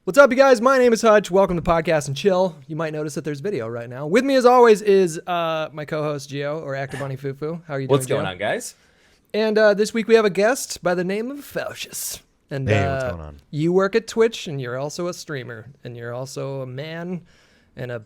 What's up, you guys? My name is Hutch. Welcome to Podcast and Chill. You might notice that there's video right now. With me, as always, is my co-host, Gio, or Actor Bunny Fufu. How are you doing, What's going on, guys? And this week we have a guest by the name of Faucius. And hey, what's going on? You work at Twitch, and you're also a streamer, and you're also a man, and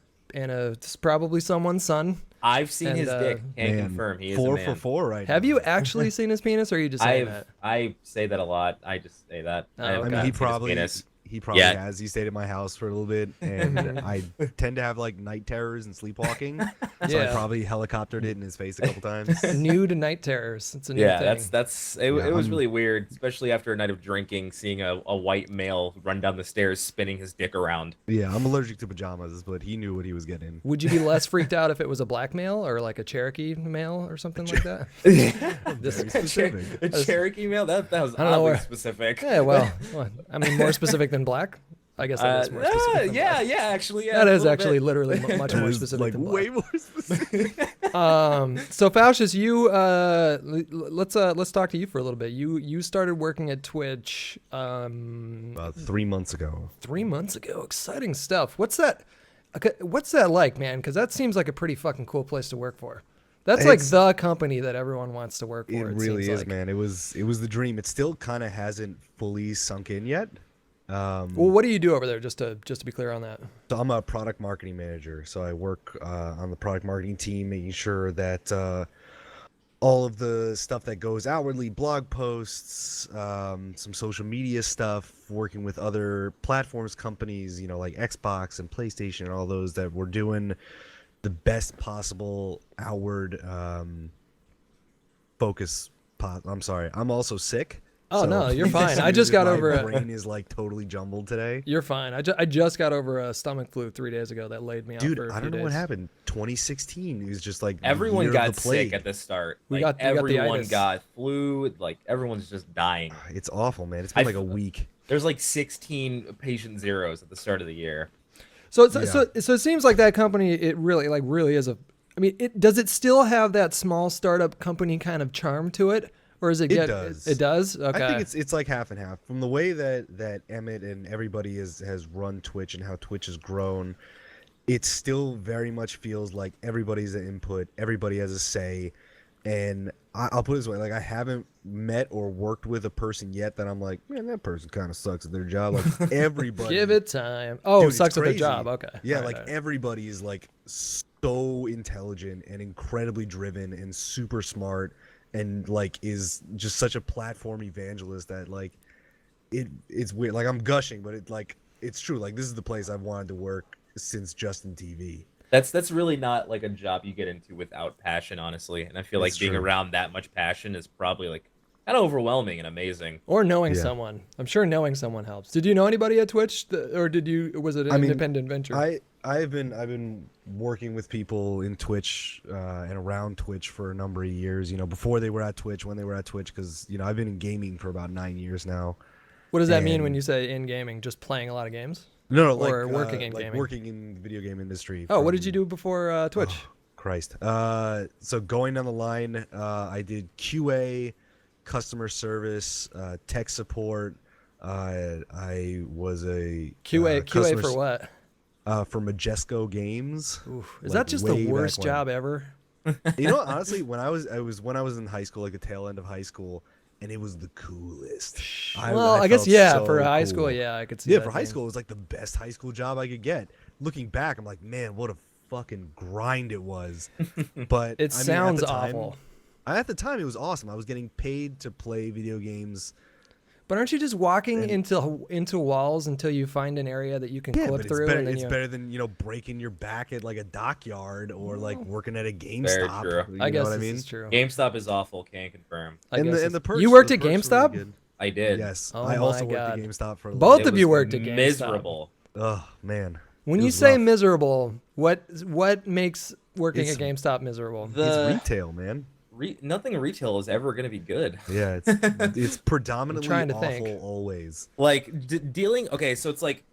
probably someone's son. I've seen his dick. Can't confirm. He is a man. 4 for 4 right now. Have you actually seen his penis, or are you just saying that? I say that a lot. I just say that. Oh, I have okay. I mean, not he seen his probably penis. has. He stayed at my house for a little bit, and I tend to have like night terrors and sleepwalking, so I probably helicoptered it in his face a couple times. Nude night terrors. It's a new thing. It was really weird, especially after a night of drinking, seeing a white male run down the stairs spinning his dick around. Yeah, I'm allergic to pajamas, but he knew what he was getting. Would you be less freaked out if it was a black male or like a Cherokee male or something like that? Very specific. A Cherokey male? That was I don't know oddly where- specific. Yeah, well, I mean, more specific than black. I guess that is more specific. Than black. Actually, That a is little actually bit. literally much That more is, specific like than black. way more specific. So Faucius, you let's talk to you for a little bit. You started working at Twitch About 3 months ago. 3 months ago. Exciting stuff. What's that? Okay, what's that like, man? Because that seems like a pretty fucking cool place to work for. That's like the company that everyone wants to work for. It really seems is, like. man. It was the dream. It still kind of hasn't fully sunk in yet. Well, what do you do over there? Just to be clear on that. So I'm a product marketing manager. So I work on the product marketing team, making sure that all of the stuff that goes outwardly, blog posts, some social media stuff, working with other platforms, companies, like Xbox and PlayStation and all those, that we're doing the best possible outward focus. I'm sorry. I'm also sick. Oh, so no, you're fine. I just got over my it. brain is like totally jumbled today. You're fine. I just got over a stomach flu 3 days ago that laid me out Dude, for a I few don't know what days. happened. 2016 is just like the Everyone year got of the plague. sick at the start. We Like, got the everyone itis. got flu. Like everyone's just dying. It's awful, man. It's been like a week. There's like 16 patient zeros at the start of the year. So it seems like that company, it really is a. I mean, does it still have that small startup company kind of charm to it, or is it? It does. It does. Okay. I think it's like half and half. From the way that Emmett and everybody has run Twitch and how Twitch has grown, it still very much feels like everybody's an input, everybody has a say, and I'll put it this way: like, I haven't met or worked with a person yet that I'm like, man, that person kind of sucks at their job. Like, everybody. Give it time. Oh, Dude, it's sucks at their crazy. job. Okay. Yeah, All like right. everybody is like so intelligent and incredibly driven and super smart, and like is just such a platform evangelist that like it's weird. Like, I'm gushing, but it's true. Like, this is the place I've wanted to work since Justin TV. That's really not like a job you get into without passion, honestly. And I feel like It's being true. around that much passion is probably like kind of overwhelming and amazing. Or knowing Yeah. someone. I'm sure knowing someone helps. Did you know anybody at Twitch, or was it an independent venture? I've been working with people in Twitch and around Twitch for a number of years. Before they were at Twitch, when they were at Twitch, because I've been in gaming for about 9 years now. What does that mean when and- you say in gaming? Just playing a lot of games? No, Or like working in like gaming. working in the video game industry. Oh, what from- did you do before Twitch? Oh, Christ. So going down the line, I did QA, customer service, tech support. I was a QA customer for what? for Majesco Games. Oof. Is like, that just way the back worst when. job ever? Honestly, when I was in high school, like the tail end of high school, and it was the coolest. I guess felt for so high cool. school, yeah, I could see. Yeah, that for high being- school, it was like the best high school job I could get. Looking back, I'm like, man, what a fucking grind it was. But It I mean, sounds at the time, awful. At the time, it was awesome. I was getting paid to play video games. But aren't you just walking into walls until you find an area that you can Yeah, clip but through? it's better than breaking your back at like a dockyard or like working at a Very GameStop. true. You I know guess what I this mean? is true. GameStop is awful, can't confirm. I guess And the perks. you worked the at perks were GameStop? really good. I did. Yes, Oh I also my worked God. at GameStop for a Both little of It you was worked at GameStop. miserable. Oh man, When It you was say rough. miserable, what makes working It's- at GameStop miserable? it's retail, man. Nothing retail is ever going to be good. Yeah, it's predominantly trying to awful think. always. Like dealing. Okay, so it's like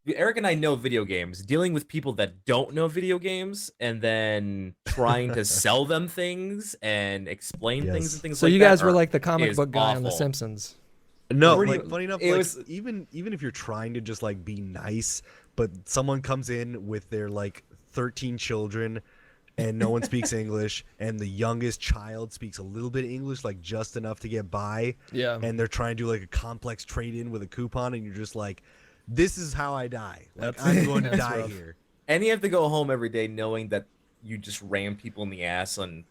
Eric and I know video games. Dealing with people that don't know video games and then trying to sell them things and explain things Yes. and things So like that. you guys were like the comic is book guy on The awful. Simpsons. No, Pretty- like funny enough, it like was- even if you're trying to just like be nice, but someone comes in with their like 13 children and no one speaks English, and the youngest child speaks a little bit of English, like just enough to get by, Yeah. and they're trying to do like a complex trade-in with a coupon, and you're just like, this is how I die. Like I'm going to that's die rough. here. And you have to go home every day knowing that you just ram people in the ass on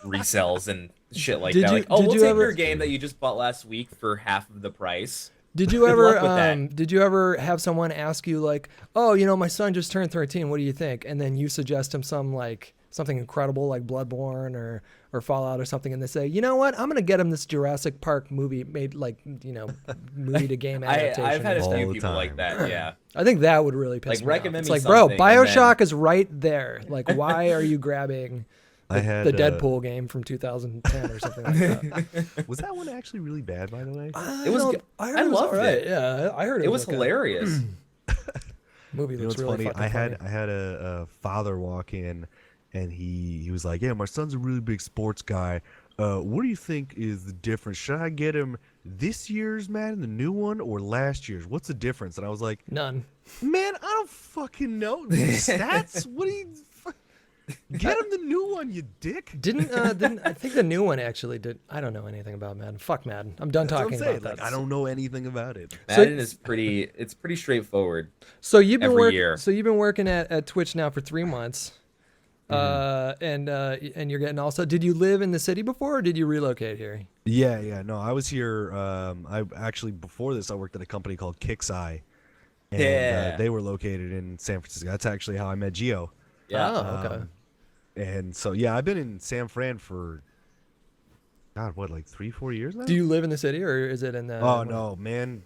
resells and shit like Did that. you- Like, oh, did we'll you take ever- your game that you just bought last week for half of the price. Did you Good ever luck with that. did you ever have someone ask you like, "Oh, you know, my son just turned 13. What do you think?" And then you suggest him something incredible like Bloodborne or Fallout or something, and they say, "You know what? I'm gonna get him this Jurassic Park movie made like, you know, movie to game adaptation." I've had a All few the people like time. that. Yeah. I think that would really piss Like, me off. recommend It's me like, bro, something, and BioShock is right there. Like, why are you grabbing I had the Deadpool game from 2010 or something like that? Was that one actually really bad, by the way? It was good. I heard I it was loved all right. it. Yeah, I heard It was okay. hilarious. Movie You know looks what's really funny? fucking I had funny. I had a father walk in, and he was like, "Yeah, my son's a really big sports guy. What do you think is the difference? Should I get him this year's Madden, the new one, or last year's? What's the difference?" And I was like, None. "Man, I don't fucking know stats. What do you get him the new one, you dick?" Didn't I think the new one actually did? I don't know anything about Madden. Fuck Madden. I'm done That's what I'm talking saying. about that. Like, I don't know anything about it. Madden is pretty. It's pretty straightforward. So you've been every working. year. So you've been working at Twitch now for 3 months, Mm-hmm. and you're getting also. Did you live in the city before, or did you relocate here? Yeah. No, I was here. I actually before this, I worked at a company called Kixeye, and Yeah. they were located in San Francisco. That's actually how I met Gio. Yeah. Oh, okay. And so yeah, I've been in San Fran for God, what, like 3-4 years now? Do you live in the city, or is it in the? Oh no, man!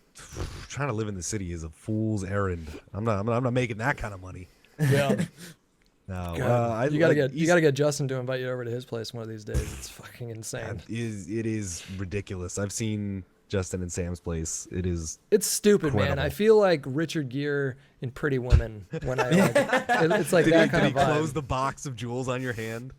Trying to live in the city is a fool's errand. I'm not making that kind of money. Yeah. No, God, you gotta get Justin to invite you over to his place one of these days. It's fucking insane. It is ridiculous. I've seen Justin and Sam's place. It is. It's stupid, man. Incredible. I feel like Richard Gere in Pretty Woman when I like. It's like Did that he, kind did of he close vibe. the box of jewels on your hand?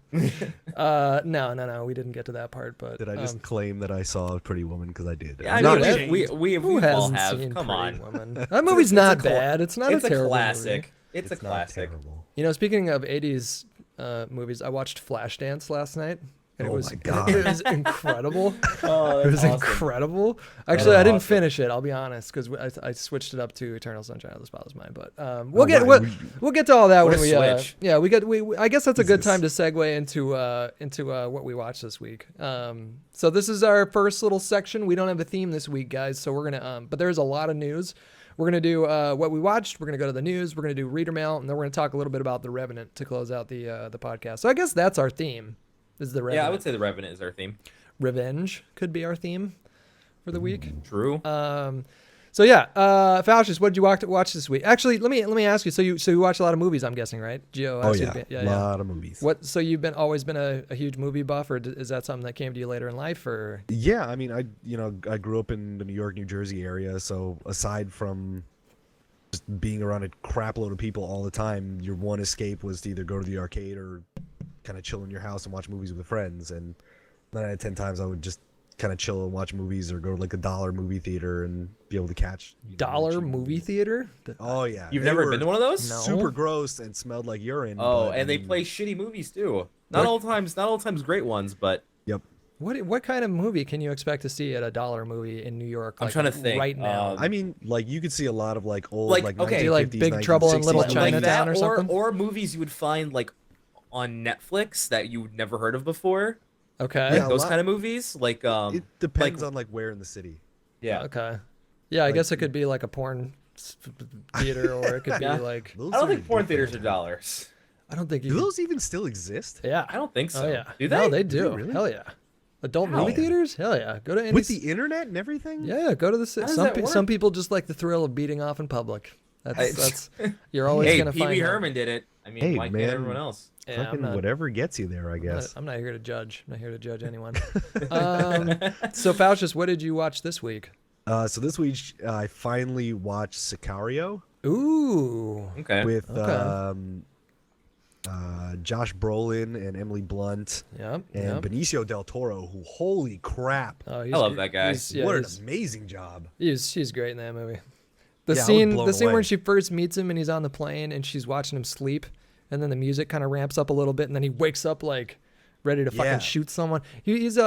No, we didn't get to that part. But Did I just claim that I saw a Pretty Woman because I did? Yeah, I I'm mean, not that- ashamed. we who all hasn't have. seen Come Pretty on. Woman? That movie's It's not a cla- bad. It's not It's a a terrible classic. movie. It's a not classic. terrible. You know, speaking of 80s movies, I watched Flashdance last night. And Oh it was my God. it was incredible. Oh, It that's was awesome. incredible. Actually, I didn't awesome. finish it. I'll be honest, because I switched it up to Eternal Sunshine of the Spotless Mind. But Oh, we'll get wow. we'll get to all that What when a we switch. yeah we I guess that's a good Jesus. time to segue into what we watched this week. So this is our first little section. We don't have a theme this week, guys. So we're gonna but there's a lot of news. We're gonna do what we watched. We're gonna go to the news. We're gonna do reader mail, and then we're gonna talk a little bit about the Revenant to close out the podcast. So I guess that's our theme. Is the Revenant? Yeah, I would say the Revenant is our theme. Revenge could be our theme for the week. True. So yeah, Faucius, what did you watch this week? Actually, let me ask you. So you watch a lot of movies, I'm guessing, right? Gio Oh asked you yeah, to be- a lot of movies. What? So you've always been a huge movie buff, or is that something that came to you later in life, or? Yeah, I mean, I grew up in the New York, New Jersey area, so aside from just being around a crap load of people all the time, your one escape was to either go to the arcade or kind of chill in your house and watch movies with friends. And 9 out of 10 times I would just kind of chill and watch movies or go to like a dollar movie theater and be able to catch Dollar cheap movie movies. theater? Oh yeah, You've they never were been to one of those? No. super gross and smelled like urine. Oh, but, and they I mean, play shitty movies too. Not all times great ones, but Yep. What kind of movie can you expect to see at a dollar movie in New York? I'm like, trying to think. right now. I mean, like you could see a lot of like old, Like, like okay. Do, like, 1950s, Big Trouble in Little 1960s China movies. Chinatown or or something? movies you would find like on Netflix that you'd never heard of before. Okay. Yeah, a Those lot- kind of movies, like It depends like- on like where in the city. yeah. Okay. Yeah, I Like- guess it could be like a porn theater, or it could be Yeah. like Those I don't are think porn theaters are different. dollars. I don't think you. Do Can, those even still exist? yeah. I don't think so. Oh yeah. Do they? No, they do. really? Hell yeah. Adult How? movie theaters? Hell yeah. Go to any. With the internet and everything? Yeah, go to the. does Some that work? some people just like the thrill of beating off in public. That's you're always Hey, gonna Pee find. Wee that. Herman did it. I mean, Hey, why man. can't everyone else? Yeah, Fucking whatever gets you there, I guess. I'm not here to judge. I'm not here to judge anyone. So Faucius, what did you watch this week? So this week I finally watched Sicario Ooh. Okay. with Okay. Josh Brolin and Emily Blunt Yep. and Yep. Benicio del Toro, who, holy crap, Oh, I love that guy. what an amazing job. She's great in that movie. The Yeah, I was scene, blown the scene away. when she first meets him and he's on the plane and she's watching him sleep, and then the music kind of ramps up a little bit, and then he wakes up like ready to Yeah. fucking shoot someone. He's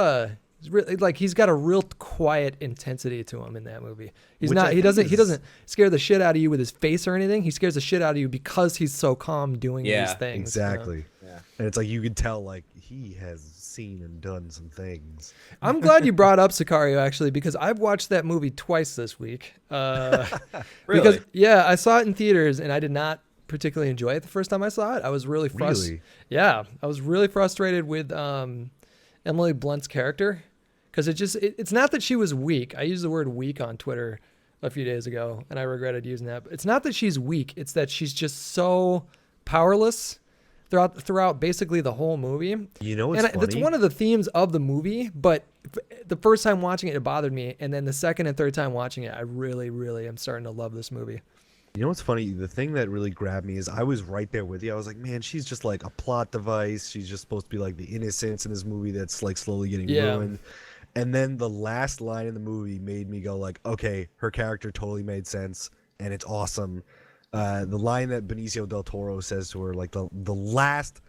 really, like, he's got a real quiet intensity to him in that movie. He's Which not. I He think doesn't is- scare the shit out of you with his face or anything. He scares the shit out of you because he's so calm doing Yeah, these things. Exactly. Yeah. And it's like you could tell like he has seen and done some things. I'm glad you brought up Sicario, actually, because I've watched that movie twice this week. Really? Because I saw it in theaters and I did not particularly enjoy it the first time I saw it. I was really frustrated. Really? Yeah, I was really frustrated with Emily Blunt's character, because it's not that she was weak. I used the word weak on Twitter a few days ago, and I regretted using that. But it's not that she's weak. It's that she's just so powerless throughout basically the whole movie. You know what's And funny? that's one of the themes of the movie, but the first time watching it bothered me, and then the second and third time watching it, I really, really am starting to love this movie. You know what's funny? The thing that really grabbed me is I was right there with you. I was like, man, she's just like a plot device. She's just supposed to be like the innocence in this movie that's like slowly getting ruined. And then the last line in the movie made me go like, okay, her character totally made sense, and it's awesome. The line that Benicio del Toro says to her, like the last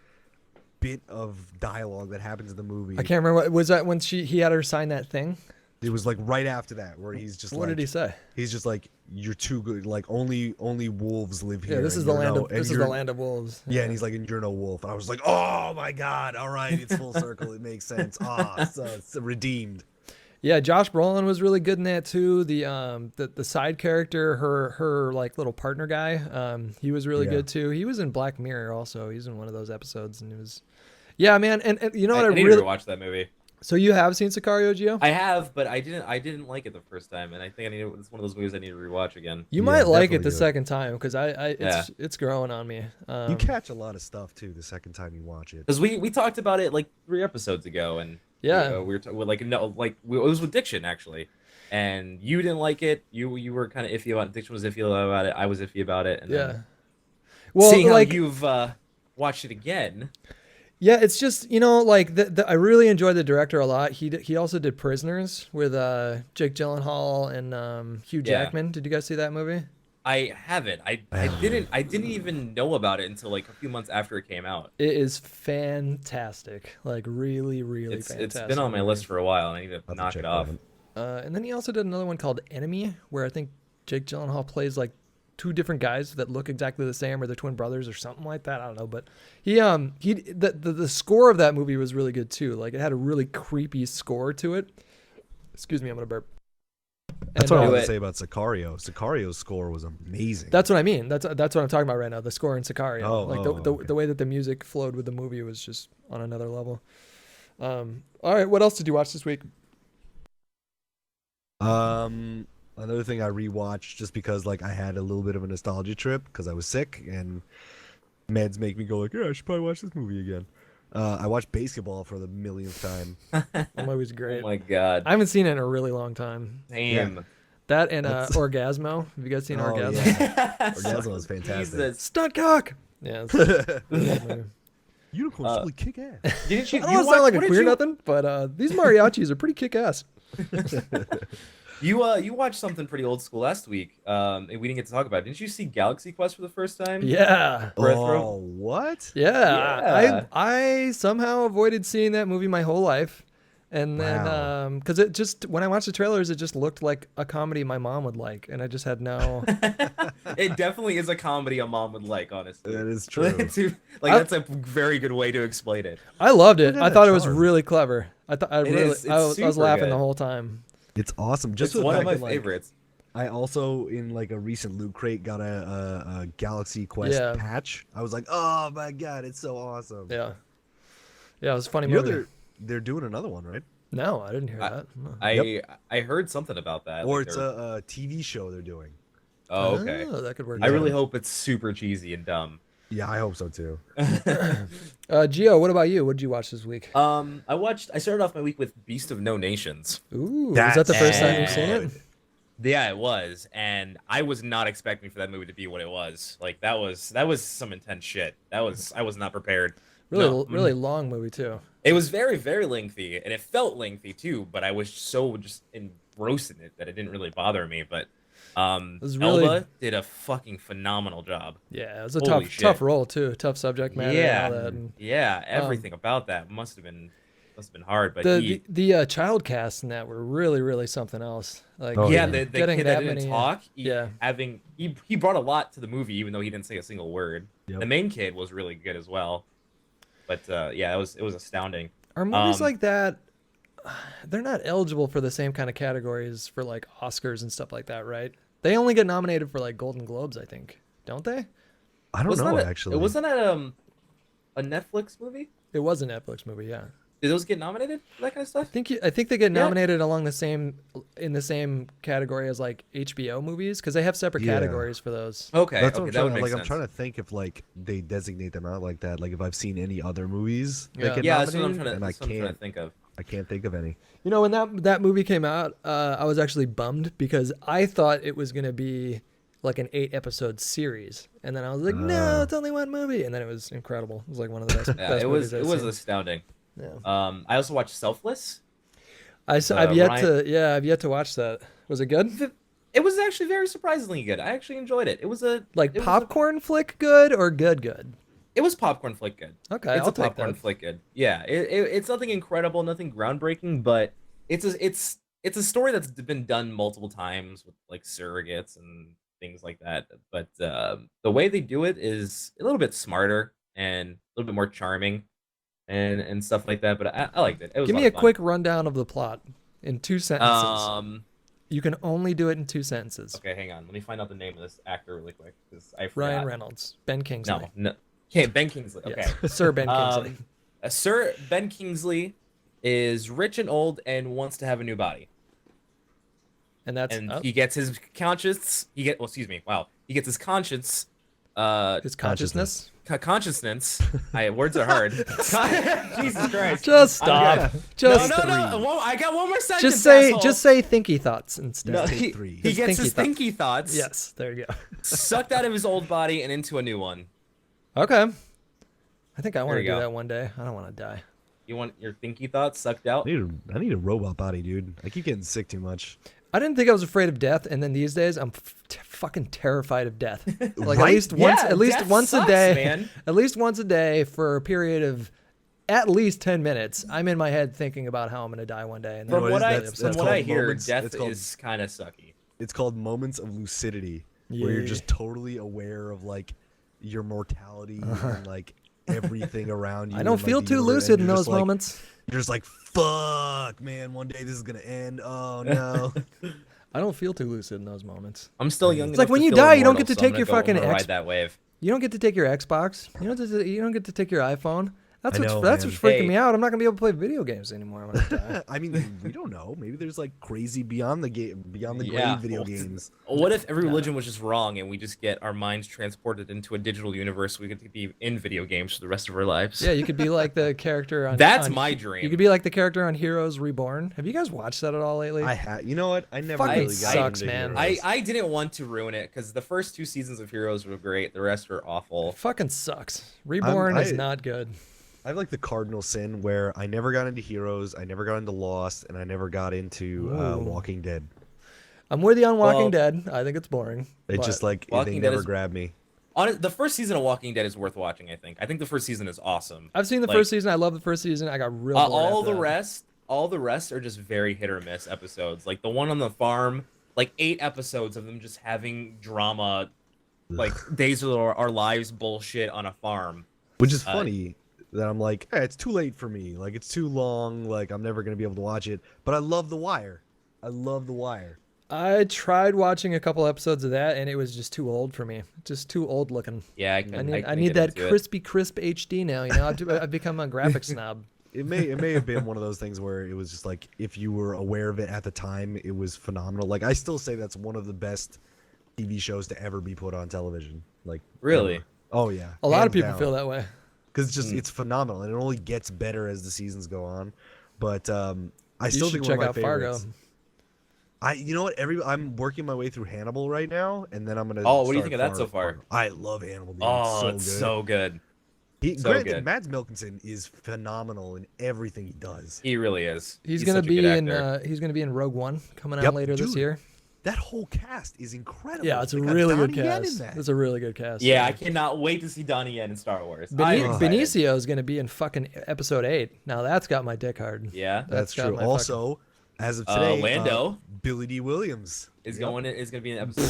bit of dialogue that happens in the movie. I can't remember. Was that when he had her sign that thing? It was like right after that, where he's just What like, did he say? He's just like, "You're too good. Like only wolves live here." Yeah, this is and the you're land no- of and this is the you're- land of wolves. Yeah, and he's like, "And you're no wolf." And I was like, "Oh my god! All right, it's full circle. It makes sense. So it's redeemed." Yeah, Josh Brolin was really good in that too. The side character, her like little partner guy, he was really Yeah. good too. He was in Black Mirror also. He's in one of those episodes, and it was, yeah, man. And you know what I I need really to watch that movie. So you have seen Sicario, Gio? I have, but I didn't like it the first time, and I think it's one of those movies I need to rewatch again. You Yeah, might like it definitely the do it. second time, because it's growing on me. You catch a lot of stuff too the second time you watch it. Because we talked about it like 3 episodes ago, and Yeah. we were like it was with Diction actually, and you didn't like it. You were kind of iffy about it. Diction was iffy about it. I was iffy about it. And Yeah. then Well, seeing like how you've watched it again. yeah, it's just, like I really enjoyed the director a lot. He also did Prisoners with Jake Gyllenhaal and Hugh Yeah. Jackman. Did you guys see that movie? I haven't. I didn't even know about it until like a few months after it came out. It is fantastic. Like really, really It's fantastic. been on my movie. list for a while, and I need to I'll have to knock check it that off. one. And then he also did another one called Enemy, where I think Jake Gyllenhaal plays like 2 different guys that look exactly the same, or they're twin brothers or something like that. I don't know, but the score of that movie was really good too. Like it had a really creepy score to it. Excuse me, I'm gonna burp. That's And, what I Do wanted it. to say about Sicario. Sicario's score was amazing. That's what I mean. That's what I'm talking about right now. The score in Sicario, Okay. the way that the music flowed with the movie was just on another level. All right, what else did you watch this week? Another thing I rewatched just because like I had a little bit of a nostalgia trip because I was sick and meds make me go like, yeah, I should probably watch this movie again. I watched Basketball for the millionth time. That movie's Oh great. my god. I haven't seen it in a really long time. Damn. That and That's- Orgasmo. Have you guys seen Oh, Orgasmo? yeah. Orgasmo was fantastic. Jesus. Stunt cock. Yeah. Unicorns really kick ass. Didn't you? I don't want to sound like a what did queer you- nothing, but these mariachis are pretty kick ass. You watched something pretty old school last week. And we didn't get to talk about it. Didn't you see Galaxy Quest for the first time? Yeah. Oh, what? Yeah. Yeah. I somehow avoided seeing that movie my whole life. And then, Wow. because it just, when I watched the trailers, it just looked like a comedy my mom would like. And I just had no. It definitely is a comedy a mom would like, honestly. That is true. That's a very good way to explain it. I loved it. Look at I that thought it was charm. really clever. I thought I It really, is. It's I was super laughing good. the whole time. It's awesome. Just It's the one of fact my that, like, favorites. I also in like a recent loot crate got a Galaxy Quest Yeah. patch. I was like, oh my god, it's so awesome. Yeah. Yeah, it was a funny You know movie. they're doing another one, right? No, I didn't hear I- that. No. I heard something about that. Or like it's they're- a TV show they're doing. Oh, okay. Oh, that could work. I out. really hope it's super cheesy and dumb. Yeah, I hope so too. Gio, what about you? What did you watch this week? I started off my week with Beast of No Nations. Ooh, is that the That's first time you've seen it? good. Yeah, it was, and I was not expecting for that movie to be what it was. Like that was some intense shit. I was not prepared. No, Really long movie too. it was very very lengthy, and it felt lengthy too. But I was so just engrossed in it that it didn't really bother me. But It was really Elba did a fucking phenomenal job. yeah. It was a Holy tough shit. role too. Tough subject matter and all that. And, Yeah, um, everything about that must have been hard. But the child casts in that were really something else. Like Oh, yeah, yeah. the getting kid that that didn't many, talk, yeah. he brought a lot to the movie, even though he didn't say a single word. Yep. The main kid was really good as well. But yeah, it was astounding. Are movies Um, like that? They're not eligible for the same kind of categories for like Oscars and stuff like that, right? They only get nominated for like Golden Globes, I think, don't they? I don't know actually. Wasn't that a Netflix movie? It was a Netflix movie, yeah. Did those get nominated for that kind of stuff? I think they get Yeah. nominated along the same in the same category as like HBO movies because they have separate Yeah. categories for those. Okay, That's okay, what I'm that would trying. make Like sense. I'm trying to think if like they designate them out like that. Like if I've seen any other movies Yeah. that get Yeah, that's what I'm nominated, trying to, and that's what I'm trying to think of. I can't think of any. You know, when that movie came out, I was actually bummed because I thought it was gonna be like an 8-episode series, and then I was like, no, it's only one movie, and then it was incredible. It was like one of the best. Yeah, best it movies was I've astounding. seen. Yeah. I also watched Selfless. I've yet to watch that. Was it good? It was actually very surprisingly good. I actually enjoyed it. It was a Like it was a- popcorn flick good or good? It was popcorn flick good. Okay, It's I'll a take popcorn that. flick good. Yeah, it's nothing incredible, nothing groundbreaking, but it's a story that's been done multiple times with like surrogates and things like that. But the way they do it is a little bit smarter and a little bit more charming, and stuff like that. But I liked it. It was Give a me lot a of fun. quick rundown of the plot in 2 sentences. You can only do it in 2 sentences. Okay, hang on. Let me find out the name of this actor really quick because I forgot. Ryan Reynolds, Ben Kingsley. No. Okay, Ben Kingsley. Okay. Yes. Sir Ben Kingsley. Sir Ben Kingsley is rich and old and wants to have a new body. And that's And he gets his conscience. He gets his conscience. his consciousness. Consciousness. Words are hard. Jesus Christ. Just I'm stop. good. Just No. Well, I got one more sentence. just say thinky thoughts instead. No, Take he, 3. he gets his Thinky thinky thoughts. Yes, there you go. Sucked out of his old body and into a new one. Okay. I think I want There to you do go. that one day. I don't want to die. You want your thinky thoughts sucked out? I need a robot body, dude. I keep getting sick too much. I didn't think I was afraid of death, and then these days I'm fucking terrified of death. Like Right? at least death once sucks, a day, man. at least once a day for a period of at least 10 minutes. I'm in my head thinking about how I'm going to die one day. And then From what what is I that? from That's what I called hear, moments- death it's called- is kind of sucky. It's called moments of lucidity, where you're Yeah. just totally aware of like your mortality and like everything around you. I don't and, like, feel the too universe, lucid and in you're those just like- moments. You're just like, fuck, man. One day this is gonna end. Oh no. I don't feel too lucid in those moments. I'm still young. It's like enough when to you feel die, you don't immortal, get to so take I'm gonna your go- fucking I'm gonna X- ride that wave. You don't get to take your Xbox. You don't get to take your iPhone. That's I what's know, that's man. what's freaking Hey. me out. I'm not gonna be able to play video games anymore when I die. I mean, we don't know. Maybe there's like crazy beyond the Yeah, grave video well, games. What if every religion was just wrong and we just get our minds transported into a digital universe? We get to be in video games for the rest of our lives. Yeah, you could be like the character on. That's on- my You dream. could be like the character on Heroes Reborn. Have you guys watched that at all lately? You know what? I never Fucking really got sucks, into man. Heroes. I didn't want to ruin it because the first 2 seasons of Heroes were great. The rest were awful. Fucking sucks. Reborn is I- not good. I have like the cardinal sin where I never got into Heroes, I never got into Lost, and I never got into Ooh. Walking Dead. I'm with you on Walking Well, Dead. I think it's boring. It but just like Walking they Dead never is- grabbed me. The first season of Walking Dead is worth watching. I think the first season is awesome. I've seen the like- first season. I love the first season. I got real bored all after the that. rest are just very hit or miss episodes. Like the one on the farm, like 8 episodes of them just having drama, like days of our lives bullshit on a farm. Which is funny that I'm like, hey, it's too late for me. Like it's too long. Like I'm never gonna be able to watch it. But I love The Wire. I love The Wire. I tried watching a couple episodes of that, and it was just too old for me. Just too old looking. Yeah, I I need that crispy crisp HD now. You know, I've become a graphic snob. It may have been one of those things where it was just like if you were aware of it at the time, it was phenomenal. Like I still say that's one of the best TV shows to ever be put on television. Like Really? ever. Oh yeah. A lot of Hands people down. feel that way. Because it's phenomenal and it only gets better as the seasons go on. But I You still should think one check of my out Fargo. favorites. You know what? I'm working my way through Hannibal right now, and then I'm gonna. Oh, what do you start think of that so far? I love Hannibal. Dude. Oh, It's it's so good. so good. So Granted, good. Mads Mikkelsen is phenomenal in everything he does. He really is. He's gonna such a good be in. actor. He's gonna be in Rogue One coming out Yep, later this dude. year. That whole cast is incredible. Yeah, it's a They got really good Donnie Yen in cast. that. It's a really good cast. Yeah, I cannot wait to see Donnie Yen in Star Wars. I'm excited. Benicio is gonna be in fucking episode 8. Now that's got my dick hard. Yeah, That's got true. my Also, as of today, Lando Billy D. Williams is gonna be in episode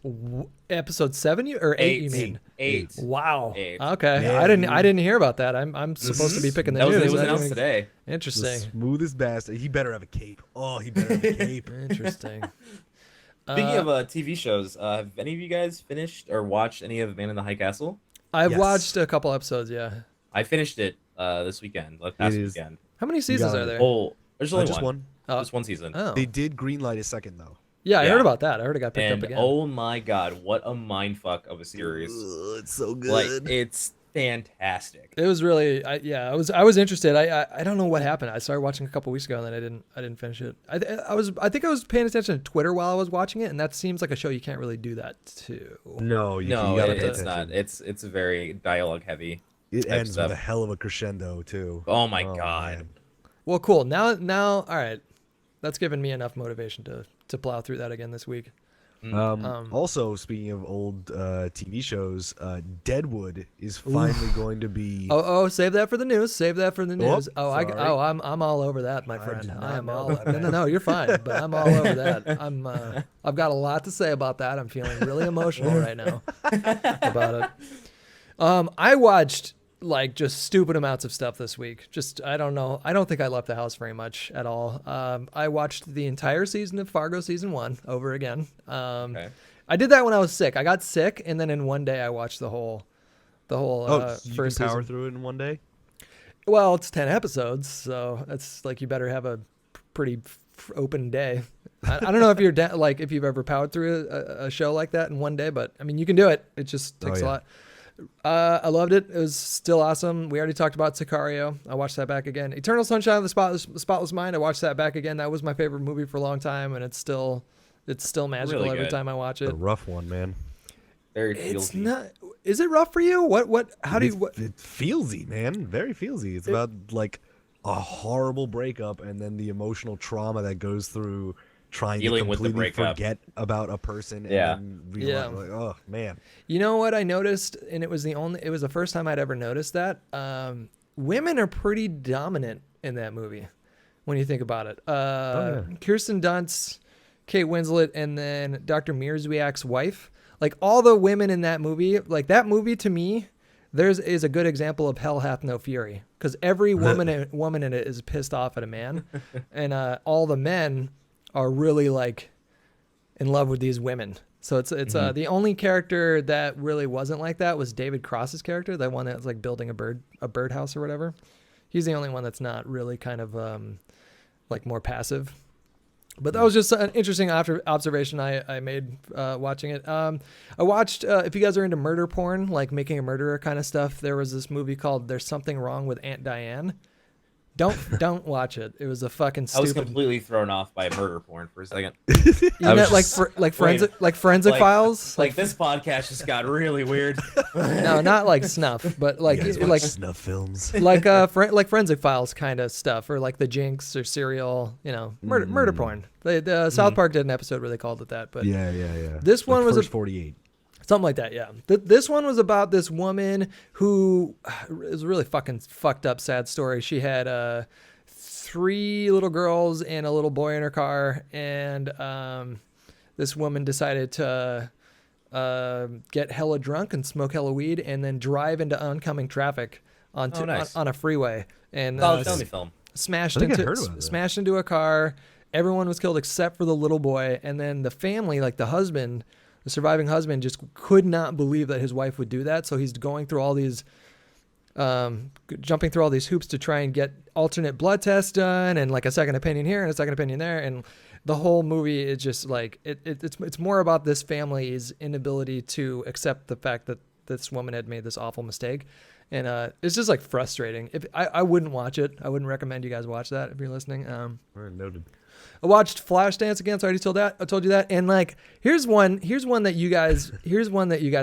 7. Episode 7 or 8 you 8. mean? 8. Wow. 8. Okay. Yeah, I dude. didn't hear about that. I'm supposed to be picking the It news. was I announced didn't- today. the Interesting. smoothest bastard. He better have a cape. Oh, he better have a cape. Interesting. Speaking of TV shows, have any of you guys finished or watched any of Man in the High Castle? I've Yes. watched a couple episodes, yeah. I finished it this weekend, last It is- weekend. How many seasons got are it. there? Oh, there's only Just one. one. Oh. Just one season. Oh. They did greenlight a second though. Yeah, I Yeah. heard about that. I heard it got picked And up again. oh my god, what a mindfuck of a series! It's so good. Like it's fantastic. It was really, I was interested. I don't know what happened. I started watching a couple weeks ago and then I didn't finish it. I think I was paying attention to Twitter while I was watching it, and that seems like a show you can't really do that to. No, you No, gotta it- pay it's not. attention. It's a very dialogue heavy. It type ends stuff. with a hell of a crescendo too. Oh my god. man. Well, cool. Now, all right. That's given me enough motivation to plow through that again this week. Also, speaking of old TV shows, Deadwood is finally going to be. Oh, save that for the news. Save that for the news. sorry. I'm all over that, my I friend. did not I am know all. that. No, you're fine. But I'm all over that. I've got a lot to say about that. I'm feeling really emotional right now about it. I watched like just stupid amounts of stuff this week. Just I don't know. I don't think I left the house very much at all. I watched the entire season of Fargo season 1 over again. Okay. I did that when I was sick. I got sick, and then in one day I watched the whole So you first can power season. through it in one day. Well, it's 10 episodes, so it's like you better have a pretty open day. I don't know if you're like if you've ever powered through a show like that in one day, but I mean you can do it. It just takes a yeah. lot. I loved it. It was still awesome. We already talked about Sicario. I watched that back again. Eternal Sunshine of the Spotless Mind. I watched that back again. That was my favorite movie for a long time, and it's still magical Really every good. time I watch The it. rough one, man. Very It's feelsy. not. Is it rough for you? What? How do you? What? It feelsy, man. Very feelsy. It's about like a horrible breakup and then the emotional trauma that goes through trying Dealing to with the completely breakup. forget about a person Yeah. and then realize, Yeah. like, oh man. You know what I noticed, and it was the first time I'd ever noticed that. Women are pretty dominant in that movie, when you think about it. yeah. Kirsten Dunst, Kate Winslet, and then Dr. Mierzwiak's wife. Like all the women in that movie, like that movie to me, is a good example of Hell Hath No Fury, because every woman in it is pissed off at a man, and all the men are really like in love with these women. So it's the only character that really wasn't like that was David Cross's character, the one that was like building a birdhouse or whatever. He's the only one that's not really kind of like more passive. But that was just an interesting observation I made watching it. I watched, if you guys are into murder porn, like making a murderer kind of stuff, there was this movie called There's Something Wrong with Aunt Diane. Don't watch it. It was a fucking I was stupid. completely thrown off by murder porn for a second. You I know, was just- like forensic like- files. Like this podcast just got really weird. No, not like snuff, but like You guys watch like snuff films. like like forensic files kind of stuff, or like the Jinx or Serial, murder porn. The South Park did an episode where they called it that, but Yeah. This one was first 48. something like that. Yeah, this one was about this woman who is a really fucking fucked up, sad story. She had 3 little girls and a little boy in her car, and this woman decided to get hella drunk and smoke hella weed, and then drive into oncoming traffic on a freeway, and College film. smashed I think I into heard about that. smashed into a car. Everyone was killed except for the little boy, and then the family, like the husband, the surviving husband, just could not believe that his wife would do that. So he's going through all these, jumping through all these hoops to try and get alternate blood tests done, and like a second opinion here and a second opinion there, and the whole movie is just like it's more about this family's inability to accept the fact that this woman had made this awful mistake. And it's just like frustrating. If I wouldn't watch it, I wouldn't recommend you guys watch that if you're listening. Noted. I watched Flashdance again. So I already told that. I told you that. And like, here's one that you guys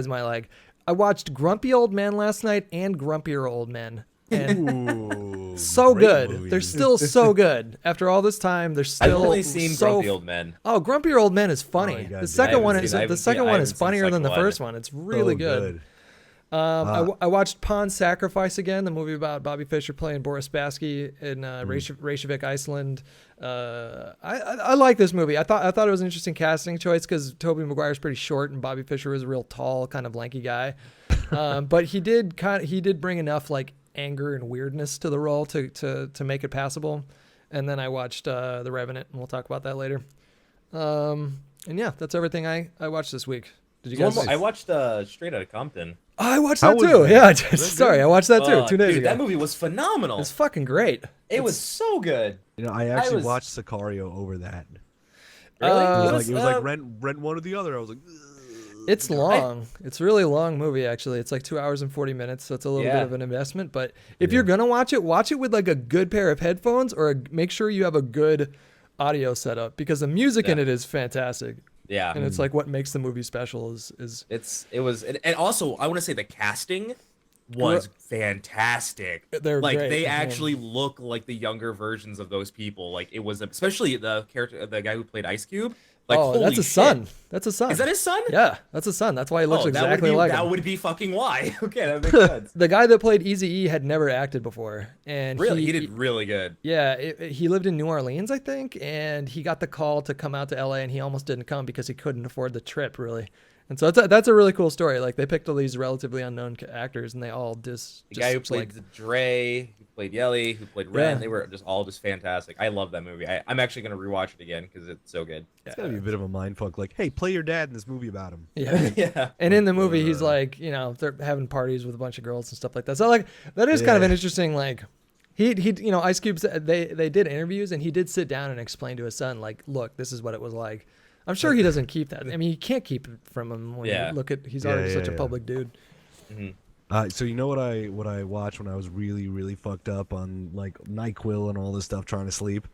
might like. I watched Grumpy Old Men last night and Grumpier Old Men. And so good. Movies. They're still so good. After all this time, they're still I've only seen Grumpy Old Men. Oh, Grumpier Old Men is funny. Oh my God, the dude. second one I is haven't funnier seen than the second first one. It's really good. I watched Pawn Sacrifice again, the movie about Bobby Fischer playing Boris Spassky in Reykjavik, Iceland. I like this movie. I thought it was an interesting casting choice because Tobey Maguire's pretty short and Bobby Fischer was a real tall, kind of lanky guy. But he did bring enough like anger and weirdness to the role to make it passable. And then I watched The Revenant, and we'll talk about that later. And yeah, that's everything I watched this week. Did you guys? I watched Straight Outta Compton. Oh, I watched that too. Yeah, sorry, I watched that too 2 days ago. That movie was phenomenal. It's fucking great. It was so good. You know, I actually watched Sicario over that. Really? It was like rent one or the other. I was like, ugh. It's long. It's a really long movie, actually. It's like 2 hours and 40 minutes, so it's a little bit of an investment. But if you're gonna watch it with like a good pair of headphones, or make sure you have a good audio setup because the music in it is fantastic. Yeah, and it's like what makes the movie special is and also I want to say the casting was fantastic. They're like great. they actually look like the younger versions of those people. Like it was especially the guy who played Ice Cube. Like, that's his son. That's his son. Is that his son? Yeah, that's his son. That's why he looks exactly like him. That would be fucking why. Okay, that makes sense. The guy that played Eazy-E had never acted before, and he did really good. Yeah, he lived in New Orleans, I think, and he got the call to come out to LA, and he almost didn't come because he couldn't afford the trip, really. And so that's a really cool story. Like they picked all these relatively unknown actors, and they all the guy who played Dre, who played Yelly, who played Ren. Yeah. They were all just fantastic. I love that movie. I'm actually gonna rewatch it again because it's so good. It's gotta be a bit of a mindfuck. Like, hey, play your dad in this movie about him. Yeah, yeah. And in the movie, he's like, they're having parties with a bunch of girls and stuff like that. So like that is kind of an interesting like. He Ice Cube, they did interviews, and he did sit down and explain to his son like, look, this is what it was like. I'm sure he doesn't keep that. I mean, you can't keep it from him when you look at. He's already such a public dude. Mm-hmm. So you know what I watched when I was really, really fucked up on like NyQuil and all this stuff trying to sleep,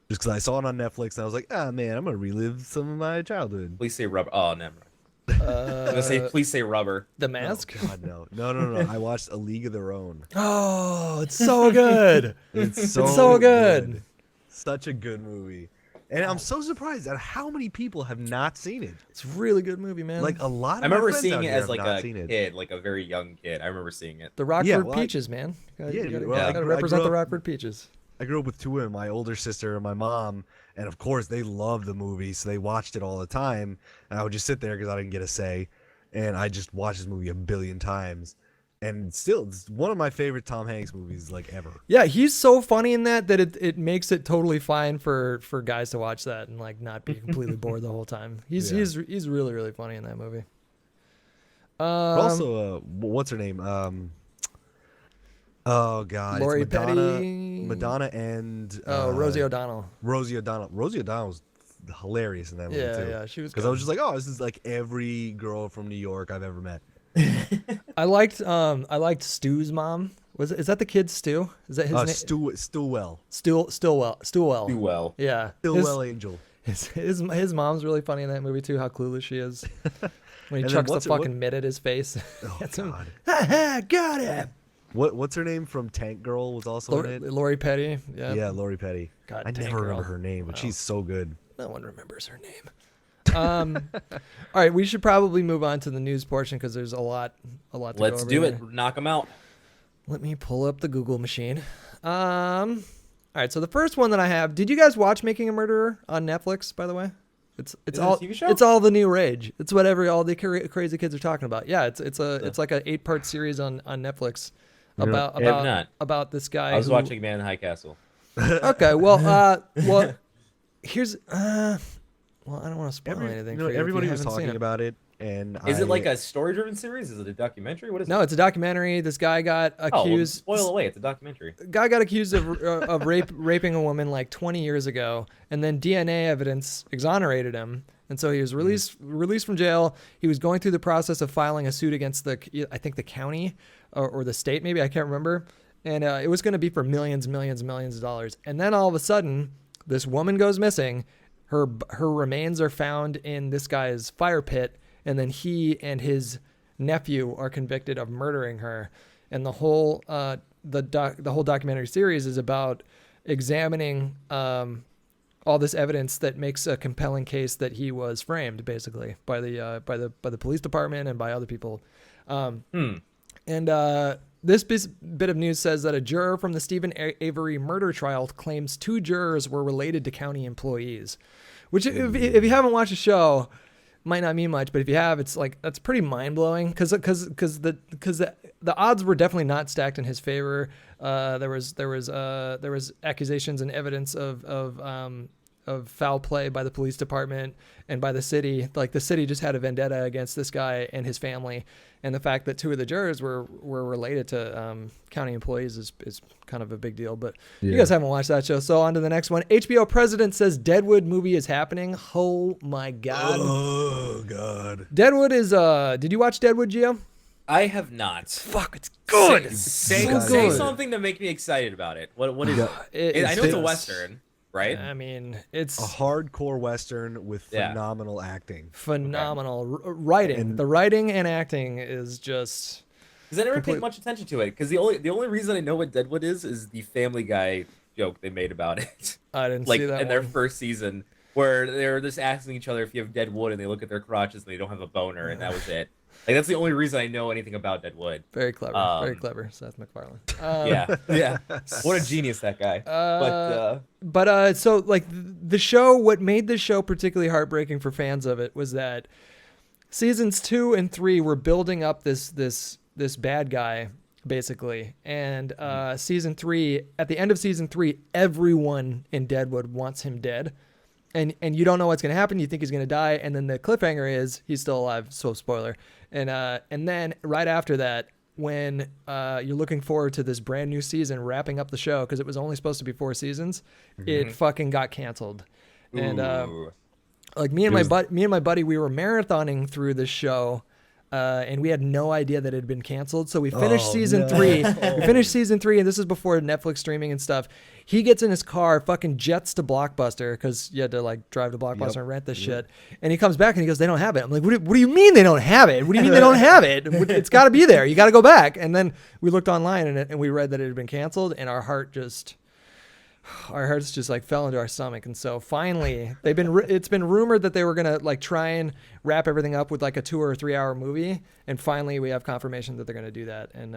just because I saw it on Netflix and I was like, man, I'm gonna relive some of my childhood. Please say rubber. Oh, never mind. I was gonna say please say rubber. The Mask. Oh, God, no. I watched A League of Their Own. Oh, it's so good. It's so good. Such a good movie. And I'm so surprised at how many people have not seen it. It's a really good movie, man. Like a lot of I remember my friends seeing out it here as have like not a seen it. kid, like a very young kid. I remember seeing it. The Rockford Peaches, man. I gotta represent the Rockford Peaches. I grew up with two women, my older sister and my mom, and of course they loved the movie, so they watched it all the time. And I would just sit there because I didn't get a say, and I just watched this movie a billion times. And still, it's one of my favorite Tom Hanks movies like ever. Yeah, he's so funny in that it makes it totally fine for guys to watch that and like not be completely bored the whole time. He's really, really funny in that movie. Also, what's her name? Oh God, Lori it's Madonna, Petty. Madonna and Rosie O'Donnell. Rosie O'Donnell was hilarious in that movie too. Yeah, she was. Because I was just like, oh, this is like every girl from New York I've ever met. I liked Stu's mom. Is that the kid Stu? Is that his name? Stillwell. Stillwell. Yeah. Stillwell Angel. His mom's really funny in that movie too. How clueless she is when he And chucks then the fucking mitt at his face. Oh Hits him. God. Ha, got it. What's her name from Tank Girl was also in it? Lori Petty. Yeah. Yeah, Lori Petty. God, I Tank never Girl. remember her name, but she's so good. No one remembers her name. All right, we should probably move on to the news portion because there's a lot to go Let's over do here. it. Knock them out. Let me pull up the Google machine. All right, so the first one that I have. Did you guys watch Making a Murderer on Netflix? By the way, it's Is it all a TV show? it's all the new rage. It's whatever all the crazy kids are talking about. Yeah, it's like an 8-part series on Netflix about this guy. I was watching Man in High Castle. Okay, well, here's well, I don't want to spoil anything. For you if everybody you was haven't seen talking it. about it, and Is it like a story-driven series? Is it a documentary? What is No, it? it's a documentary. This guy got accused. Spoil away. It's a documentary. Guy got accused of raping a woman like 20 years ago, and then DNA evidence exonerated him, and so he was released from jail. He was going through the process of filing a suit against the county or the state, maybe I can't remember, and it was going to be for millions of dollars. And then all of a sudden, This woman goes missing. Her remains are found in this guy's fire pit, and then he and his nephew are convicted of murdering her. And the whole the whole documentary series is about examining all this evidence that makes a compelling case that he was framed, basically, by the police department and by other people. And this bit of news says that a juror from the Stephen Avery murder trial claims 2 jurors were related to county employees, which if you haven't watched the show, might not mean much, but if you have, it's like, that's pretty mind blowing because the odds were definitely not stacked in his favor. There was accusations and evidence of foul play by the police department and by the city. Like, the city just had a vendetta against this guy and his family, and the fact that 2 of the jurors were related to county employees is kind of a big deal. But you guys haven't watched that show, so on to the next one. HBO president says Deadwood movie is happening. Oh my god. Oh god. Deadwood is did you watch Deadwood, Gio? I have not. Fuck, it's good. Say something to make me excited about it. What is it? I know it's a Western, right? I mean, it's a hardcore Western with phenomenal acting. Phenomenal writing. And the writing and acting is just... Because I never paid much attention to it. Because the only reason I know what Deadwood is the Family Guy joke they made about it. I didn't see that in their first season, where they're just asking each other if you have dead wood, and they look at their crotches and they don't have a boner, and that was it. Like, that's the only reason I know anything about Deadwood. Very clever. Very clever, Seth MacFarlane. Yeah. What a genius that guy. But so, like, the show, what made the show particularly heartbreaking for fans of it was that seasons 2 and 3 were building up this bad guy, basically. And season 3, at the end of season 3, everyone in Deadwood wants him dead. And you don't know what's going to happen. You think he's going to die. And then the cliffhanger is he's still alive. So spoiler. And then right after that, when you're looking forward to this brand new season wrapping up the show, because it was only supposed to be 4 seasons, it fucking got canceled. And like me and my buddy, we were marathoning through this show. And we had no idea that it had been canceled. So we finished season 3. We finished season 3, and this is before Netflix streaming and stuff. He gets in his car, fucking jets to Blockbuster, because you had to like drive to Blockbuster and rent this shit. And he comes back and he goes, "They don't have it." I'm like, "What do you mean they don't have it? What do you mean they don't have it? It's got to be there. You got to go back." And then we looked online and we read that it had been canceled, and our hearts just like fell into our stomach. And so finally it's been rumored that they were going to like try and wrap everything up with like a 2 or 3 hour movie. And finally we have confirmation that they're going to do that. And,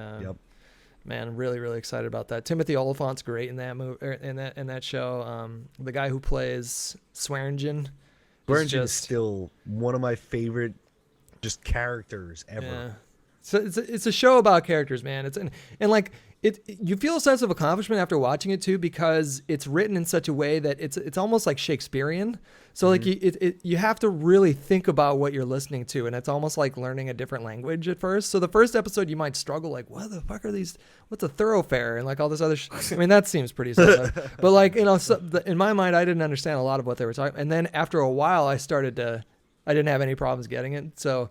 man, I'm really, really excited about that. Timothy Olyphant's great in that movie, in that show. The guy who plays Swearingen is still one of my favorite just characters ever. Yeah. So it's a show about characters, man. And like you feel a sense of accomplishment after watching it too, because it's written in such a way that it's almost like Shakespearean. So like you have to really think about what you're listening to, and it's almost like learning a different language at first. So the first episode you might struggle, like, what the fuck are these? What's a thoroughfare and like all this other I mean, that seems pretty similar. But like, you know, in my mind I didn't understand a lot of what they were talking. And then after a while I didn't have any problems getting it. So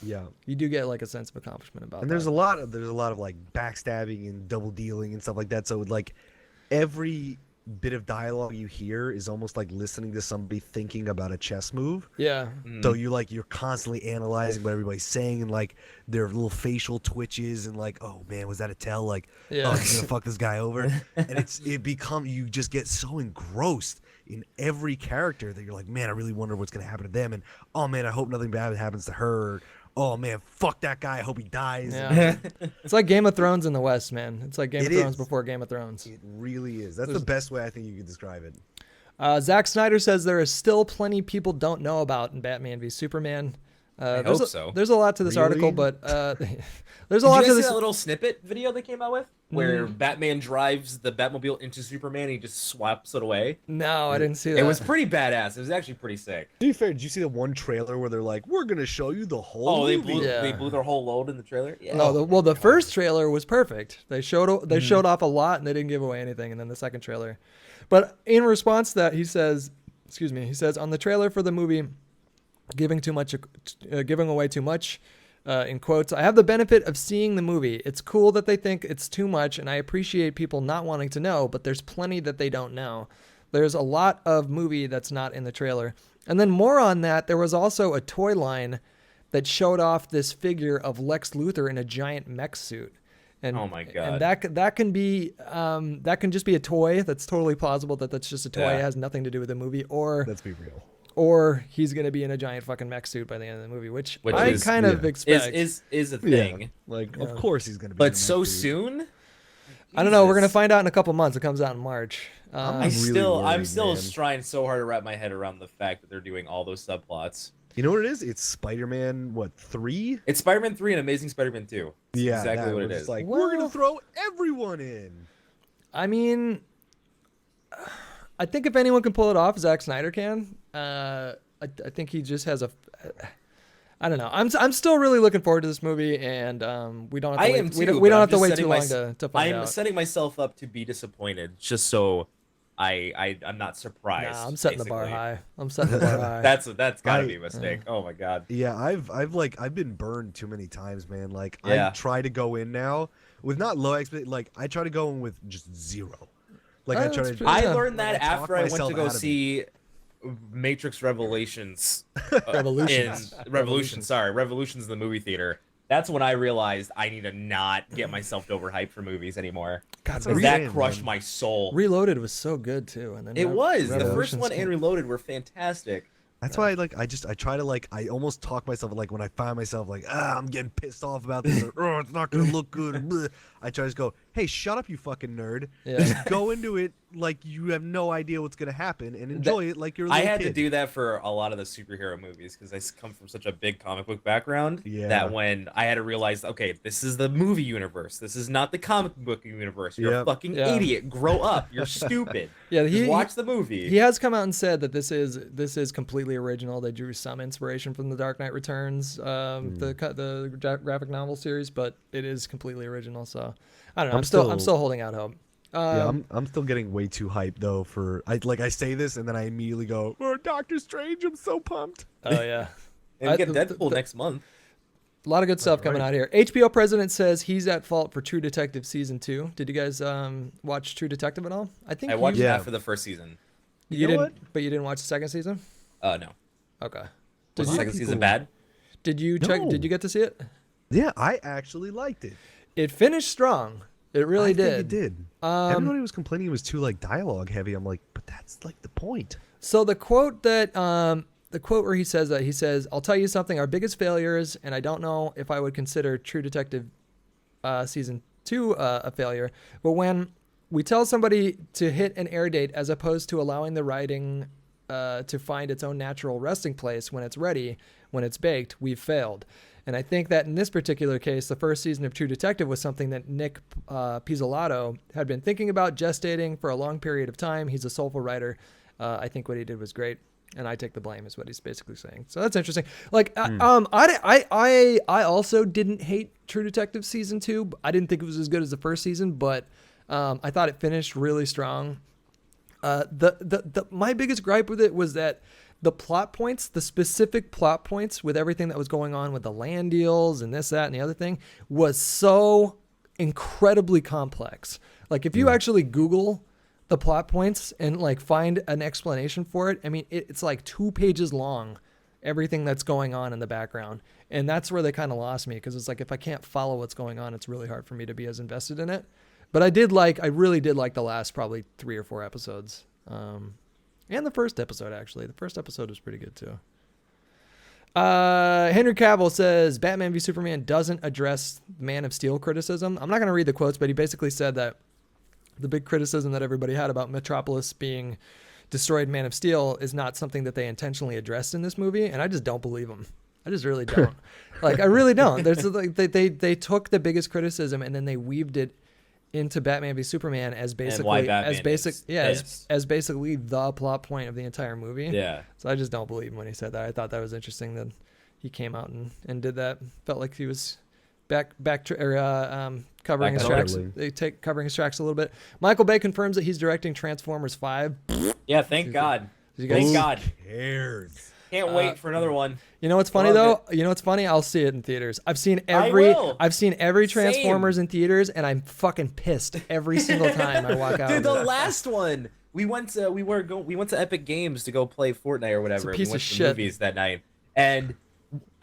yeah, you do get like a sense of accomplishment about that. And there's a lot of like backstabbing and double dealing and stuff like that. So like every bit of dialogue you hear is almost like listening to somebody thinking about a chess move. Yeah. So you're constantly analyzing what everybody's saying and like their little facial twitches and like, oh man, was that a tell? Like, oh, he's gonna fuck this guy over. And you just get so engrossed in every character that you're like, man, I really wonder what's gonna happen to them. And oh man, I hope nothing bad happens to her. Oh man, fuck that guy. I hope he dies. Yeah. It's like Game of Thrones in the West, man. It's like Game of Thrones before Game of Thrones. It really is. That's the best way I think you could describe it. Zack Snyder says there is still plenty people don't know about in Batman v Superman. I hope so. There's a lot to this article, but there's a lot to this. See that little snippet video they came out with, where Batman drives the Batmobile into Superman and he just swaps it away? No, I didn't see that. It was pretty badass. It was actually pretty sick. To be fair, did you see the one trailer where they're like, "We're gonna show you the whole"? movie? They blew their whole load in the trailer. Yeah. No, the first trailer was perfect. They showed off a lot and they didn't give away anything. And then the second trailer, but in response to that, he says, on the trailer for the movie, giving away too much, in quotes, "I have the benefit of seeing the movie. It's cool that they think it's too much, and I appreciate people not wanting to know, but there's plenty that they don't know. There's a lot of movie that's not in the trailer. And then more on that, there was also a toy line that showed off this figure of Lex Luthor in a giant mech suit. And, oh my god! And that can be that can just be a toy. That's totally plausible that that's just a toy. It has nothing to do with the movie. Or let's be real. Or he's gonna be in a giant fucking mech suit by the end of the movie, which I kind of expect is a thing. Yeah. Like, of course he's gonna be. But so soon? I don't know. We're gonna find out in a couple months. It comes out in March. I'm still trying so hard to wrap my head around the fact that they're doing all those subplots. You know what it is? It's Spider-Man 3? It's Spider-Man 3 and Amazing Spider-Man 2. That's exactly what it is. Like, we're gonna throw everyone in. I mean, I think if anyone can pull it off, Zack Snyder can. I think he just has a. I don't know. I'm still really looking forward to this movie, and we don't have to wait. We don't have to wait too long to find out. I'm setting myself up to be disappointed, just so I'm not surprised. Nah, I'm setting the bar high. That's gotta be a mistake. Oh my god. Yeah, I've been burned too many times, man. Like I try to go in now with not low expectations. Like I try to go in with just zero. Like I learned that after I went to go see Matrix Revolutions. Revolutions in the movie theater. That's when I realized I need to not get myself overhyped for movies anymore. God, that crushed my soul. Reloaded was so good too, and then it was the first one and Reloaded were fantastic. That's why I try to I almost talk myself like when I find myself like I'm getting pissed off about this or it's not gonna look good. I try to go, hey, shut up, you fucking nerd. Yeah. Just go into it like you have no idea what's gonna happen and enjoy it like you're a little kid. I had to do that for a lot of the superhero movies because I come from such a big comic book background that when I had to realize, okay, this is the movie universe. This is not the comic book universe. You're a fucking idiot. Grow up. You're stupid. Just watch the movie. He has come out and said that this is completely original. They drew some inspiration from The Dark Knight Returns, the graphic novel series, but it is completely original. So I don't know. I'm still holding out hope. I'm still getting way too hyped though I say this and then I immediately go, Doctor Strange, I'm so pumped. Oh yeah. And get Deadpool next month. A lot of good stuff coming out here. HBO president says he's at fault for True Detective season 2. Did you guys watch True Detective at all? I watched half of the first season. You didn't, but you didn't watch the second season? No. Okay. Was the second season bad? Did you check? Did you get to see it? Yeah, I actually liked it. It finished strong. It really did. It did. Everybody was complaining it was too dialogue heavy. I'm like, but that's the point. So the quote where he says that, he says, "I'll tell you something. Our biggest failures, and I don't know if I would consider True Detective season 2 a failure, but when we tell somebody to hit an air date as opposed to allowing the writing to find its own natural resting place when it's ready, when it's baked, we've failed." And I think that in this particular case, the first season of True Detective was something that Nick Pizzolatto had been thinking about gestating for a long period of time. He's a soulful writer. I think what he did was great, and I take the blame, is what he's basically saying. So that's interesting. I also didn't hate True Detective season 2. I didn't think it was as good as the first season, but I thought it finished really strong. My biggest gripe with it was that the plot points, the specific plot points with everything that was going on with the land deals and this, that, and the other thing was so incredibly complex. Like if you actually Google the plot points and find an explanation for it, I mean, it's 2 pages long, everything that's going on in the background. And that's where they kind of lost me, because it's if I can't follow what's going on, it's really hard for me to be as invested in it. But I really did like the last probably 3 or 4 episodes. And the first episode, actually. The first episode was pretty good, too. Henry Cavill says Batman v Superman doesn't address Man of Steel criticism. I'm not going to read the quotes, but he basically said that the big criticism that everybody had about Metropolis being destroyed in Man of Steel is not something that they intentionally addressed in this movie, and I just don't believe him. I just really don't. I really don't. There's they took the biggest criticism and then they weaved it into Batman v Superman as basically as basically the plot point of the entire movie. Yeah. So I just don't believe him when he said that. I thought that was interesting that he came out and did that. Felt like he was covering his tracks. Covering his tracks a little bit. Michael Bay confirms that he's directing Transformers 5. Yeah, thank God. Thank God. Cares. Can't wait for another one. You know what's funny though? You know what's funny? I'll see it in theaters. I've seen every Transformers in theaters, and I'm fucking pissed every single time I walk out. Dude, the last one we went to Epic Games to go play Fortnite or whatever. It's a and piece we went of to the shit. movies that night, and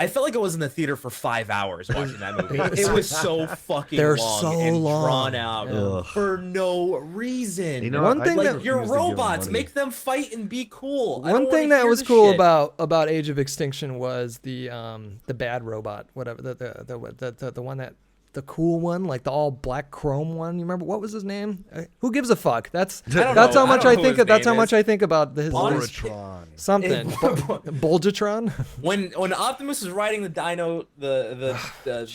I felt like I was in the theater for 5 hours watching that movie. It was so fucking They're long so and long. drawn out Ugh. for no reason. You know, One thing I that- refuse You're to give them robots. money. Make them fight and be cool. I One don't thing wanna that hear was the cool shit. about Age of Extinction was the bad robot, whatever the one that the cool one, like the all black chrome one. You remember what was his name? Who gives a fuck? That's don't that's know. how I much don't I know think. who his That's how name much is. I think about his Boratron. something. Bulgatron. When Optimus was riding the dino, the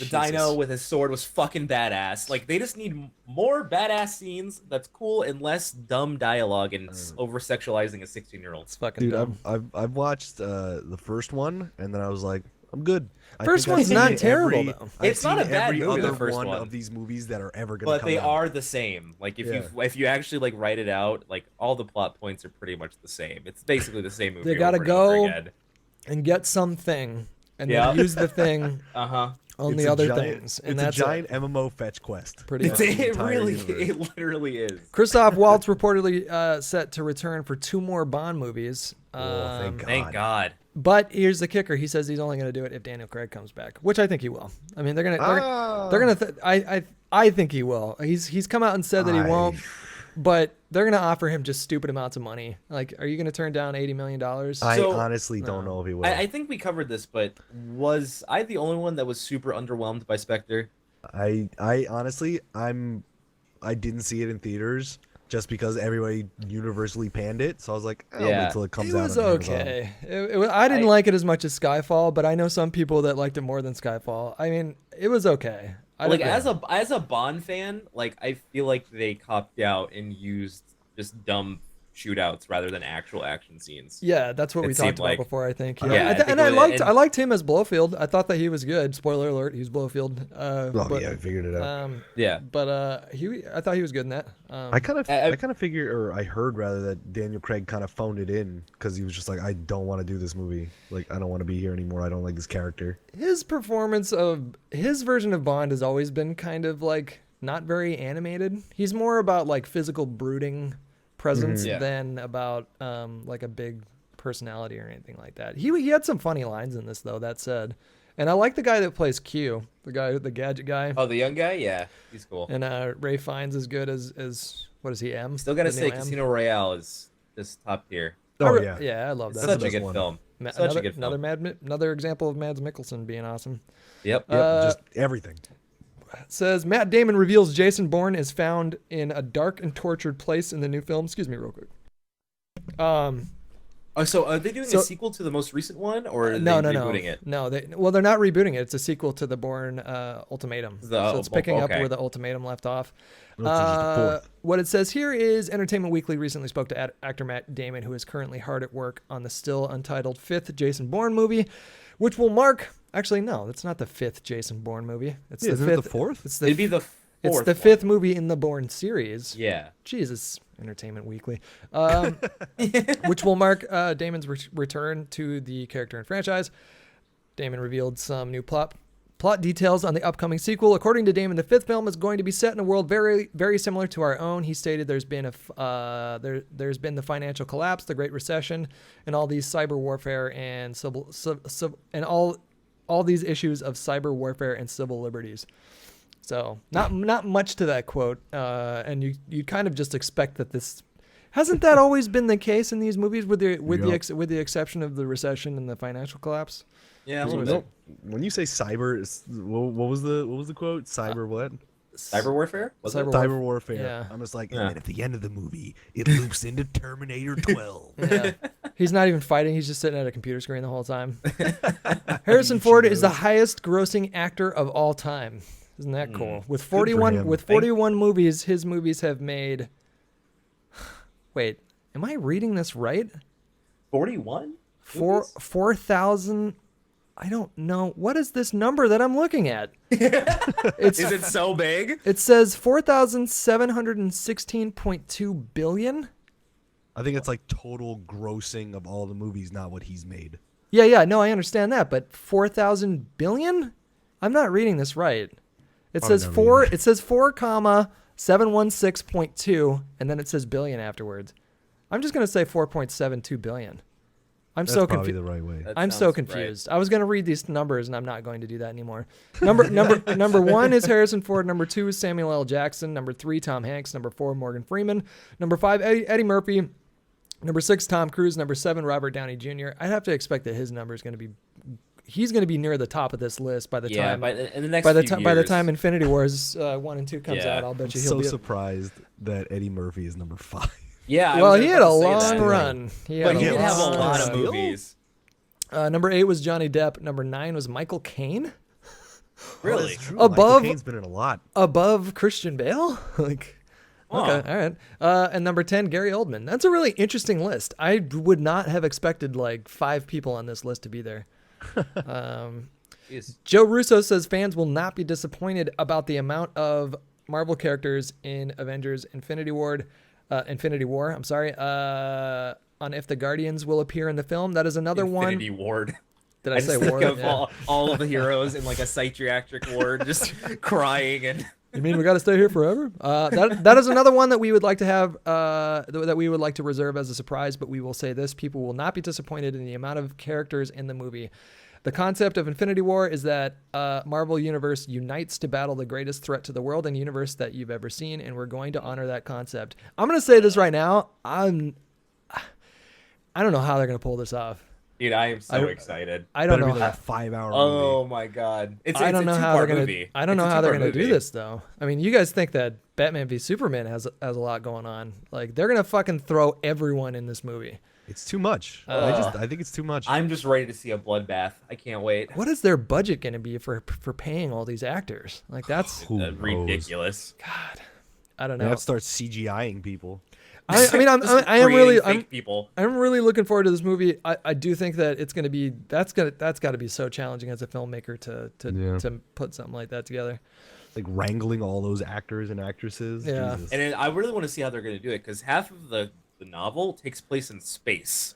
dino with his sword was fucking badass. Like they just need more badass scenes that's cool and less dumb dialogue and over sexualizing a 16-year-old. It's fucking Dude, dumb. I've watched the first one, and then I was like, I'm good. I First think I've one's seen not terrible, every- though. I've It's not seen a bad every movie, the other first one one. of these movies that are ever gonna But come they out. are the same. Like if you actually like write it out, like all the plot points are pretty much the same. It's basically the same movie. They gotta over and over go again. And get something, and Yeah. then use the thing Uh-huh. on It's the a other giant- things, and it's that's a giant MMO fetch quest. pretty much. It entire really, universe. it literally is. Christoph Waltz reportedly set to return for 2 more Bond movies. Oh, thank God. Thank God. But here's the kicker: he says he's only going to do it if Daniel Craig comes back, which I think he will. I mean, they're gonna. I think he will. He's come out and said that he won't, but they're gonna offer him just stupid amounts of money. Like, are you gonna turn down $80 million? I So- honestly don't know if he will. I think we covered this, but was I the only one that was super underwhelmed by Spectre? I honestly, I didn't see it in theaters just because everybody universally panned it. So I was like, I'll Yeah. wait till it comes It out. was on Amazon. okay. I didn't like it as much as Skyfall, but I know some people that liked it more than Skyfall. I mean, it was okay. Like as a Bond fan, like I feel like they copped out and used just dumb shootouts rather than actual action scenes. Yeah, that's what It we seemed talked about like- before. I think. Yeah, I think and it I was- liked and- I liked him as Blofeld. I thought that he was good. Spoiler alert: he's Blofeld. Oh But, yeah, I figured it out. Yeah. But I thought he was good in that. I kind of I- figured, or I heard rather, that Daniel Craig kind of phoned it in because he was just like, I don't want to do this movie. Like, I don't want to be here anymore. I don't like this character. His performance of his version of Bond has always been kind of like not very animated. He's more about like physical brooding presence Yeah. than about like a big personality or anything like that. He had some funny lines in this though, that said. And I like the guy that plays Q, the gadget guy. Oh, the young guy? Yeah, he's cool. And Ray Fiennes is good as what is he, M? Still gotta The say, new M? Casino Royale is just top tier. Oh yeah. Yeah, I love that. Such a best good one. film. Such Such a good film. another example of Mads Mikkelsen being awesome. Yep. Yep, just everything. Says Matt Damon reveals Jason Bourne is found in a dark and tortured place in the new film. Excuse me, real quick. Oh, so are they doing So- a sequel to the most recent one, or are No, they no, rebooting no. it? No, they're not rebooting it. It's a sequel to the Bourne Ultimatum. So it's picking up okay. where the Ultimatum left off. No, it's just the fourth. What it says here is Entertainment Weekly recently spoke to actor Matt Damon, who is currently hard at work on the still untitled 5th Jason Bourne movie, which will mark. Actually, no, it's not the 5th Jason Bourne movie. It's Yeah, the isn't 5th. it the fourth? It's It'd be the the it's fourth the one. 5th movie in the Bourne series. Yeah. Jesus, Entertainment Weekly, which will mark Damon's return to the character and franchise. Damon revealed some new plot details on the upcoming sequel. According to Damon, the 5th film is going to be set in a world very, very similar to our own. He stated there's been there's been the financial collapse, the Great Recession, and all these cyber warfare and and all these issues of cyber warfare and civil liberties. So not much to that quote, and you kind of just expect that this hasn't that always been the case in these movies with the exception of the recession and the financial collapse. Yeah, a So, little bit. when you say cyber, what was the quote? Cyber what? Cyber warfare? Was it? Cyber warfare. Yeah. I'm just like, Yeah. and then at the end of the movie, it loops into Terminator 12. Yeah. He's not even fighting. He's just sitting at a computer screen the whole time. Harrison Ford is the highest grossing actor of all time. Isn't that cool? With 41 him. with 41 movies, his movies have made. Wait, am I reading this right? 41? 4,000. I don't know. What is this number that I'm looking at? It's Is it so big? it says 4,716.2 billion. I think it's like total grossing of all the movies, not what he's made. Yeah, no, I understand that, but 4,000 billion? I'm not reading this right. It Probably says not 4, either. it says 4 comma 716.2 and then it says billion afterwards. I'm just gonna say 4.72 billion. I'm That's so probably confused. the right way. That I'm so sounds confused. I was gonna read these numbers, and I'm not going to do that anymore. Number one is Harrison Ford. Number 2 is Samuel L. Jackson. Number 3, Tom Hanks. Number 4, Morgan Freeman. Number 5, Eddie Murphy. Number 6, Tom Cruise. Number 7, Robert Downey Jr. I'd have to expect that his number is going to be. He's going to be near the top of this list by the time. in the next by the few time by the time Infinity Wars 1 and 2 comes Yeah. out, I'll bet you I'm he'll so be. surprised that Eddie Murphy is number 5. Yeah. Well, he had a about to say long that. run. But he a did have a long lot of run. movies. Number 8 was Johnny Depp. Number 9 was Michael Caine. Really? That's true. Above- Michael Caine's been in a lot. Above Christian Bale. Like. Okay, all right. And number 10, Gary Oldman. That's a really interesting list. I would not have expected like 5 people on this list to be there. Joe Russo says fans will not be disappointed about the amount of Marvel characters in Avengers Infinity War. I'm sorry. On if the Guardians will appear in the film. That is another Infinity one. Ward. Did I say just Ward? think of Yeah. all of the heroes in like a psychiatric ward, just crying and. You mean we got to stay here forever? That is another one that we would like to have, that we would like to reserve as a surprise, but we will say this, people will not be disappointed in the amount of characters in the movie. The concept of Infinity War is that Marvel Universe unites to battle the greatest threat to the world and universe that you've ever seen, and we're going to honor that concept. I'm going to say this right now. I don't know how they're going to pull this off. Dude, I am so excited. I don't Better know be how. like a 5-hour Oh movie. my god! I don't know how they're gonna. Movie. I don't It's know a how they're two-part gonna do movie. this though. I mean, you guys think that Batman v Superman has a lot going on? Like they're gonna fucking throw everyone in this movie. It's too much. I think it's too much. I'm just ready to see a bloodbath. I can't wait. What is their budget gonna be for paying all these actors? Like that's Who knows? Ridiculous. God. I don't They know. have to start CGIing people. I mean, I am Creating really, fake people. I'm really looking forward to this movie. I do think that it's gonna be that's got to be so challenging as a filmmaker to put something like that together. Like wrangling all those actors and actresses. Yeah. Jesus. And then I really want to see how they're going to do it because half of the novel takes place in space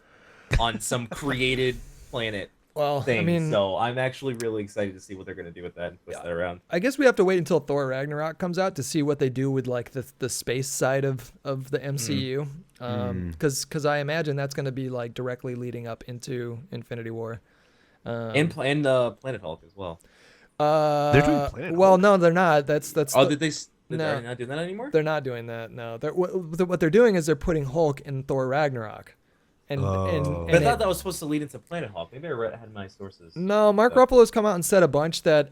on some created planet Well, thing. I mean, So I'm actually really excited to see what they're going to do with that and twist that around. I guess we have to wait until Thor Ragnarok comes out to see what they do with like the space side of the MCU. Because I imagine that's going to be like directly leading up into Infinity War. And Planet Hulk as well. They're doing Planet well, Hulk? no, they're not. That's Oh, did they? No. They're not doing that anymore? they're not doing that. No, what they're doing is they're putting Hulk in Thor Ragnarok. And Oh. But I thought that was supposed to lead into Planet Hulk. Maybe I had my sources. No, Mark Ruffalo's come out and said a bunch that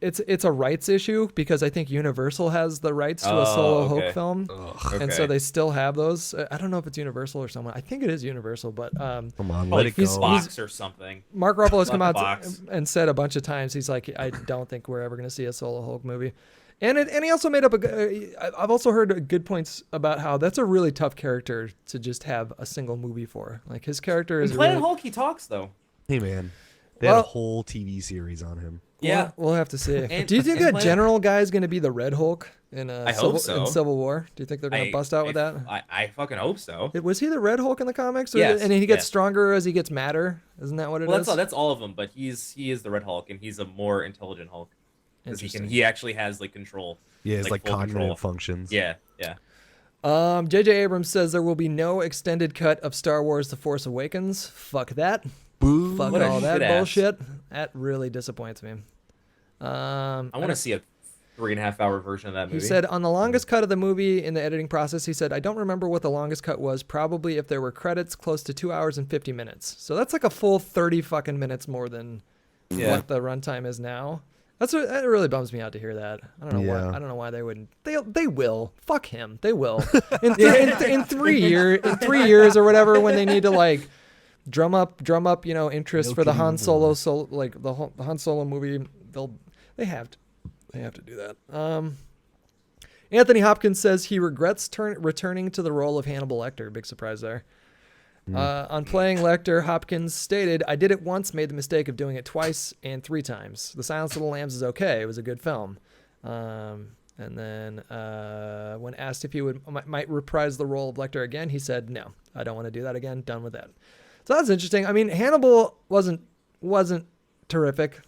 it's a rights issue because I think Universal has the rights to a solo okay. Hulk film, Okay. and so they still have those. I don't know if it's Universal or someone. I think it is Universal, but Come on, let Probably it go. Fox or something. Mark Ruffalo's come out Box. and said a bunch of times he's like, I don't think we're ever going to see a solo Hulk movie. And he also made up I've also heard good points about how that's a really tough character to just have a single movie for. Like his character is In Planet really, Hulk, he talks though. Hey man, they had Well- a whole TV series on him. Yeah. we'll have to see. And- Do you think and that Planet- General guy is going to be the Red Hulk in I hope so. in Civil War? Do you think they're going to bust out with that? I fucking hope so. Was he the Red Hulk in the comics? Or Yes, and he gets yes. stronger as he gets madder. Isn't that what it is? Well, that's all of them, but he is the Red Hulk, and he's a more intelligent Hulk. Because Interesting. he actually has like control. Yeah, it's like full cognitive control. functions. Yeah. J.J. Abrams says there will be no extended cut of Star Wars: The Force Awakens. Fuck that. Boo. Fuck What a all that shit-ass. bullshit. That really disappoints me. I want to see a 3.5 hour version of that movie. He said on the longest cut of the movie in the editing process, he said, I don't remember what the longest cut was. Probably if there were credits, close to 2 hours and 50 minutes. So that's like a full 30 fucking minutes more than what the runtime is now. That really bums me out to hear that. I don't know why. Yeah. I don't know why they wouldn't. They will. Fuck him. They will. In 3 years or whatever, when they need to like drum up, interest for the Han Solo, the Han Solo movie, they have to do that. Anthony Hopkins says he regrets returning to the role of Hannibal Lecter. Big surprise there. On playing Lecter, Hopkins stated, I did it once, made the mistake of doing it twice and 3 times. The Silence of the Lambs is okay. It was a good film. And then when asked if he might reprise the role of Lecter again, he said, no, I don't want to do that again. Done with that. So that's interesting. I mean, Hannibal wasn't terrific,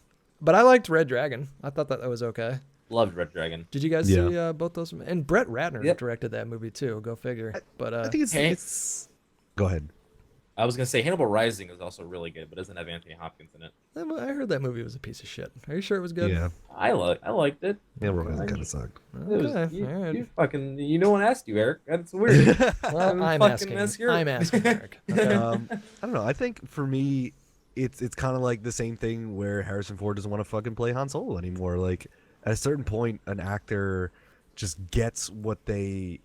but I liked Red Dragon. I thought that was okay. Loved Red Dragon. Did you guys see both those? And Brett Ratner Yep. directed that movie too. Go figure. But I think it's Go ahead. I was gonna say Hannibal Rising is also really good, but doesn't have Anthony Hopkins in it. I heard that movie was a piece of shit. Are you sure it was good? Yeah. I liked it. Hannibal Rising kind of sucked. Okay, You, all right. you fucking no one asked you, Eric. That's weird. Well, I'm fucking asking. ask your- I'm asking, Eric. Okay. I don't know. I think for me, it's kind of like the same thing where Harrison Ford doesn't want to fucking play Han Solo anymore. Like at a certain point, an actor just gets what they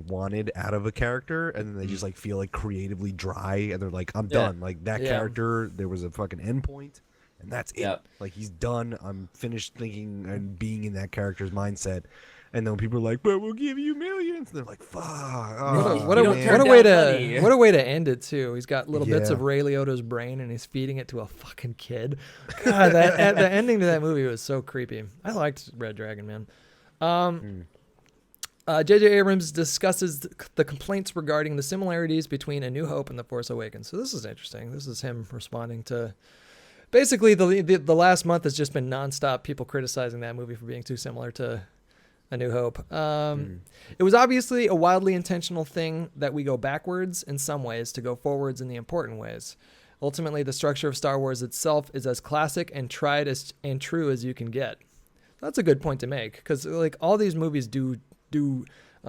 wanted out of a character, and then they just like feel like creatively dry, and they're like, I'm done. Like that character, there was a fucking end point, and that's it. Yep. Like he's done. I'm finished thinking and being in that character's mindset. And then people are like, but we'll give you millions. And they're like, fuck. What a way to end it too. He's got little bits of Ray Liotta's brain, and he's feeding it to a fucking kid. God, the ending to that movie was so creepy. I liked Red Dragon, man. J.J. Abrams discusses the complaints regarding the similarities between A New Hope and The Force Awakens. So this is interesting. This is him responding to basically the last month has just been nonstop people criticizing that movie for being too similar to A New Hope. It was obviously a wildly intentional thing that we go backwards in some ways to go forwards in the important ways. Ultimately, the structure of Star Wars itself is as classic and tried and true as you can get. That's a good point to make, because like all these movies do kind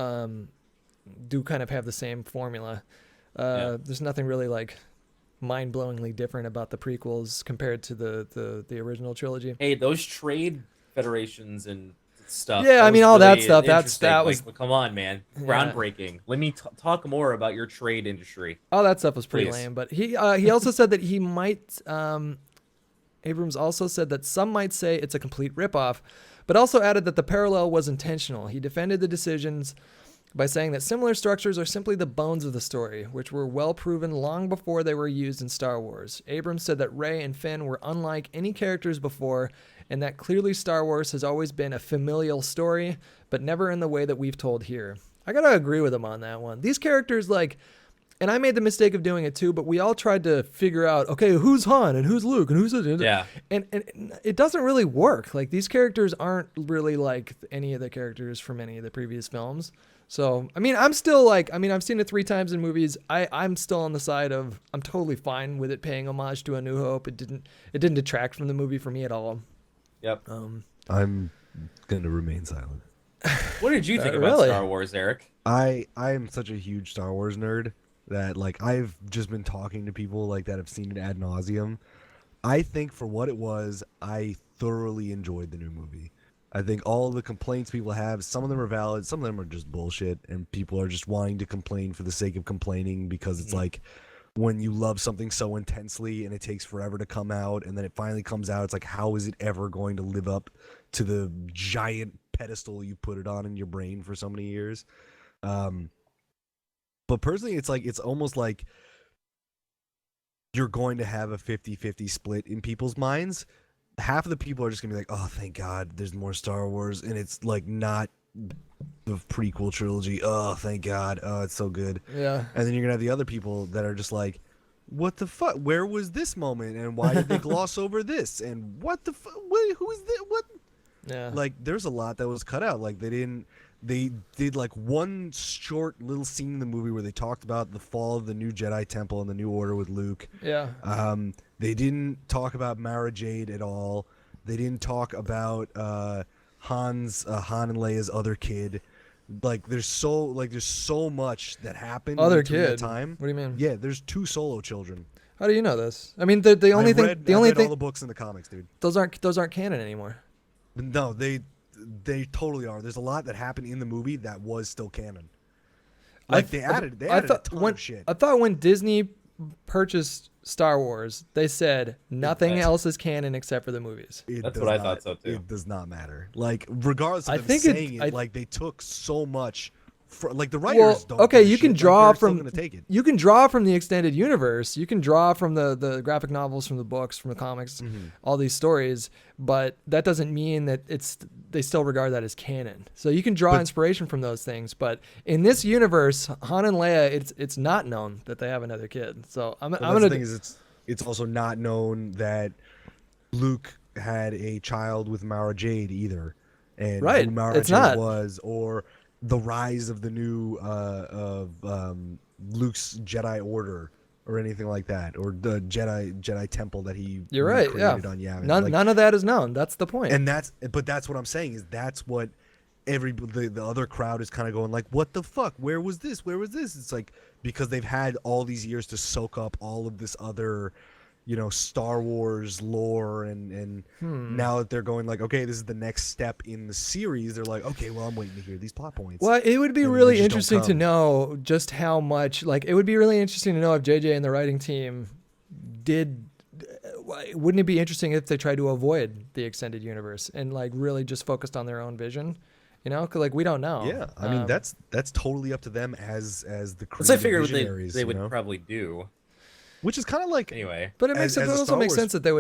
of have the same formula. There's nothing really like mind-blowingly different about the prequels compared to the original trilogy. Hey, those trade federations and stuff. Yeah, I mean all that stuff. Interesting. That was come on, man, groundbreaking. Let me talk more about your trade industry. All that stuff was pretty Please. lame. But he also said that he might. Abrams also said that some might say it's a complete ripoff, but also added that the parallel was intentional. He defended the decisions by saying that similar structures are simply the bones of the story, which were well proven long before they were used in Star Wars. Abrams said that Rey and Finn were unlike any characters before, and that clearly Star Wars has always been a familial story, but never in the way that we've told here. I gotta agree with him on that one. These characters, like, and I made the mistake of doing it too, but we all tried to figure out, okay, who's Han and who's Luke and who's... Yeah. And it doesn't really work. Like, these characters aren't really like any of the characters from any of the previous films. So, I mean, I'm still like, I've seen it 3 times in movies. I'm still on the side of, I'm totally fine with it paying homage to A New Hope. It didn't detract from the movie for me at all. Yep. I'm going to remain silent. What did you think about really? Star Wars, Eric? I am such a huge Star Wars nerd that like I've just been talking to people like that have seen it ad nauseum. I think for what it was, I thoroughly enjoyed the new movie. I think all the complaints people have, some of them are valid, some of them are just bullshit, and people are just wanting to complain for the sake of complaining because it's like when you love something so intensely and it takes forever to come out and then it finally comes out, it's like, how is it ever going to live up to the giant pedestal you put it on in your brain for so many years? But personally, it's like, it's almost like you're going to have a 50-50 split in people's minds. Half of the people are just gonna be like, oh, thank God there's more Star Wars, and it's like not the prequel trilogy. Oh, thank God. Oh, it's so good. Yeah. And then you're gonna have the other people that are just like, what the fuck? Where was this moment? And why did they gloss over this? And what the fuck? Who is this? What? Yeah. Like, there's a lot that was cut out. Like, they did like one short little scene in the movie where they talked about the fall of the new Jedi Temple and the New Order with Luke. Yeah. They didn't talk about Mara Jade at all. They didn't talk about Han and Leia's other kid. Like, there's so much that happened Other between kid? that time. What do you mean? Yeah, there's 2 solo children. How do you know this? I mean, the only I've thing, read, the I've only read thing, all the books in the comics, dude. those aren't canon anymore. No, they totally are. There's a lot that happened in the movie that was still canon. Like, they added a ton of shit. I thought when Disney purchased Star Wars, they said nothing else is canon except for the movies. That's what I thought so too. It does not matter. Like, regardless of I them think saying it, like, they took so much. Like, the writers don't. Okay, give a you can shit. draw Like, they're from still gonna take it. you can draw from the extended universe. You can draw from the graphic novels, from the books, from the comics, all these stories. But that doesn't mean that they still regard that as canon. So you can draw inspiration from those things. But in this universe, Han and Leia, it's not known that they have another kid. So I'm gonna. The thing is, it's also not known that Luke had a child with Mara Jade either, and Right, who Mara it's Jade not. was, or the rise of the new Luke's Jedi Order or anything like that, or the Jedi Temple that he You're right. Yeah. created on Yavin. None of that is known. That's the point. And that's what I'm saying, is that's what the other crowd is kind of going like, what the fuck? Where was this? It's like, because they've had all these years to soak up all of this other, Star Wars lore, and now that they're going like, okay, this is the next step in the series, they're like, okay, well, I'm waiting to hear these plot points. Well, it would be really interesting to know just how much, like, it would be really interesting to know if JJ and the writing team wouldn't it be interesting if they tried to avoid the extended universe and like really just focused on their own vision? Because like we don't know. Yeah, I mean that's totally up to them as the creative I figured visionaries, they would probably do. Which is kind of like, anyway. But it also makes sense that they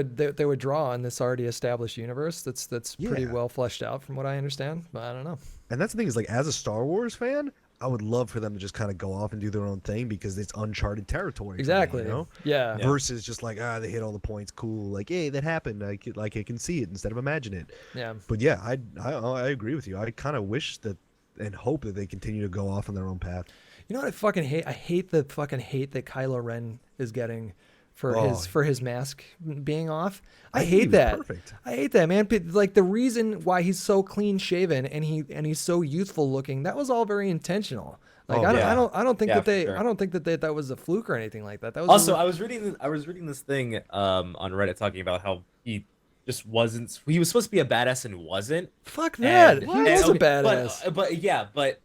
would draw on this already established universe that's pretty well fleshed out from what I understand. But I don't know. And that's the thing, is like, as a Star Wars fan, I would love for them to just kind of go off and do their own thing, because it's uncharted territory. Exactly. For me, Yeah. Versus just like, they hit all the points, cool. Like, hey, that happened. I can see it instead of imagine it. Yeah. But yeah, I agree with you. I kind of wish that and hope that they continue to go off on their own path. You know what I fucking hate? I hate the fucking hate that Kylo Ren is getting for his mask being off. I hate that. Perfect. I hate that, man. Like, the reason why he's so clean shaven and he's so youthful looking, that was all very intentional. Like, I don't think that was a fluke or anything like that. That was also, I was reading this thing on Reddit talking about how he just wasn't. He was supposed to be a badass and wasn't. Fuck that. He was a badass. But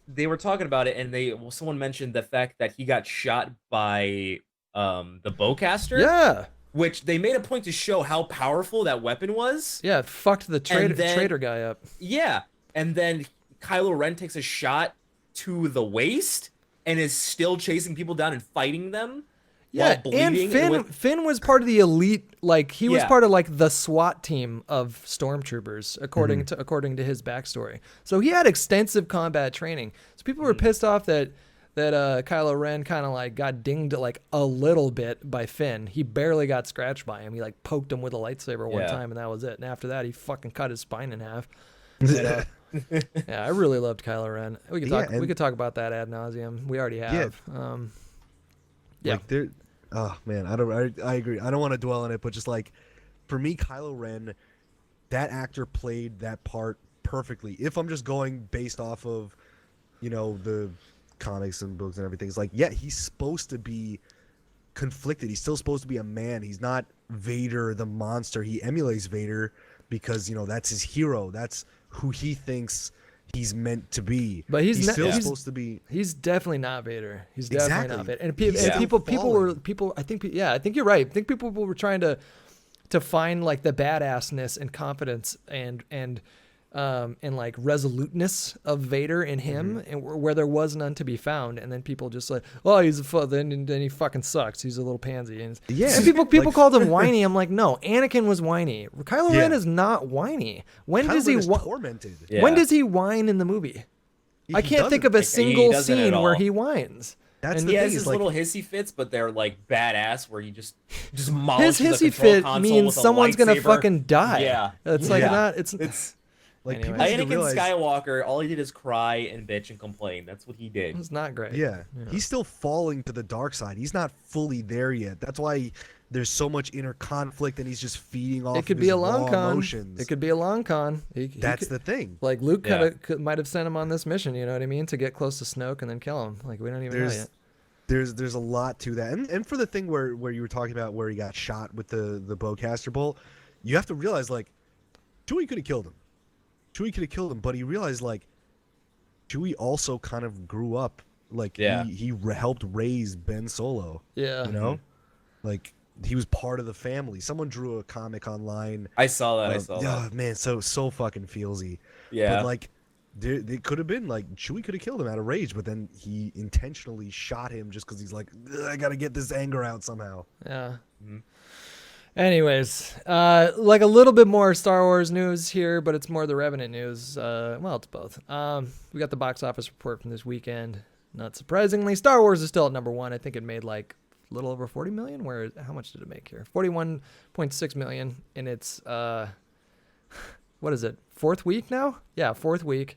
they were talking about it, and someone mentioned the fact that he got shot by the bowcaster. Yeah. Which they made a point to show how powerful that weapon was. Yeah, it fucked the traitor guy up. Yeah. And then Kylo Ren takes a shot to the waist and is still chasing people down and fighting them. Yeah, and Finn was part of the elite, like he was part of like the SWAT team of stormtroopers, according to his backstory. So he had extensive combat training. So people were pissed off that Kylo Ren kind of like got dinged like a little bit by Finn. He barely got scratched by him. He like poked him with a lightsaber one time, and that was it. And after that, he fucking cut his spine in half. But, yeah, I really loved Kylo Ren. We could talk about that ad nauseum. We already have. Like oh man, I agree. I don't want to dwell on it, but just like, for me, Kylo Ren, that actor played that part perfectly. If I'm just going based off of, the comics and books and everything, it's like, yeah, he's supposed to be conflicted. He's still supposed to be a man. He's not Vader the monster. He emulates Vader because that's his hero. That's who he thinks he's meant to be. But he's supposed to be. He's definitely not Vader. He's exactly. definitely not Vader. And people. I think you're right. I think people were trying to find like the badassness and confidence and like resoluteness of Vader in him, and where there was none to be found. And then people just like, oh, he's then he fucking sucks. He's a little pansy. And people called him whiny. I'm like, no, Anakin was whiny. Kylo Ren is not whiny. When does he tormented? Yeah. When does he whine in the movie? I can't think of a single scene where he whines. He has his little hissy fits, but they're like badass, where he just demolishes his hissy fit means someone's gonna fucking die. Yeah, it's like not. It's like, Anakin Skywalker, all he did is cry and bitch and complain. That's what he did. It's not great. Yeah. He's still falling to the dark side. He's not fully there yet. That's why there's so much inner conflict, and he's just feeding off. It could of be his a long con. emotions. It could be a long con. That's the thing. Like Luke might have sent him on this mission. You know what I mean? To get close to Snoke and then kill him. Like, we don't even know yet. There's a lot to that, and for the thing where you were talking about where he got shot with the bowcaster bolt, you have to realize, like, Chewie could have killed him. But he realized, like, Chewie also kind of grew up, like, he helped raise Ben Solo. Yeah, like, he was part of the family. Someone drew a comic online. I saw that. Oh man, so fucking feelsy. Yeah, but like, it could have been like Chewie could have killed him out of rage, but then he intentionally shot him just because he's like, I gotta get this anger out somehow. Yeah. Mm-hmm. Anyways, like a little bit more Star Wars news here, but it's more the Revenant news. Well, it's both. We got the box office report from this weekend. Not surprisingly, Star Wars is still at number one. I think it made like a little over 40 million. How much did it make here? 41.6 million. And it's, what is it? Fourth week now? Yeah, fourth week.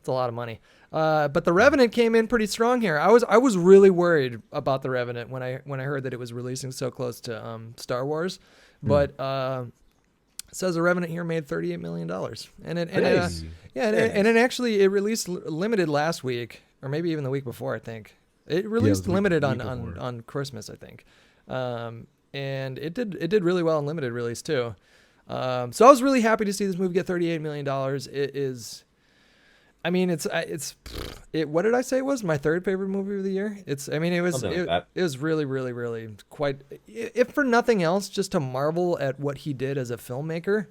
It's a lot of money. But the Revenant came in pretty strong here. I was really worried about the Revenant when I heard that it was releasing so close to Star Wars, but it says the Revenant here made $38 million, and it actually released limited last week, or maybe even the week before. I think it released limited on Christmas, I think, and it did really well in limited release too. So I was really happy to see this movie get $38 million. It is. I mean, what did I say it was my third favorite movie of the year? It was really, really, really quite, if for nothing else, just to marvel at what he did as a filmmaker.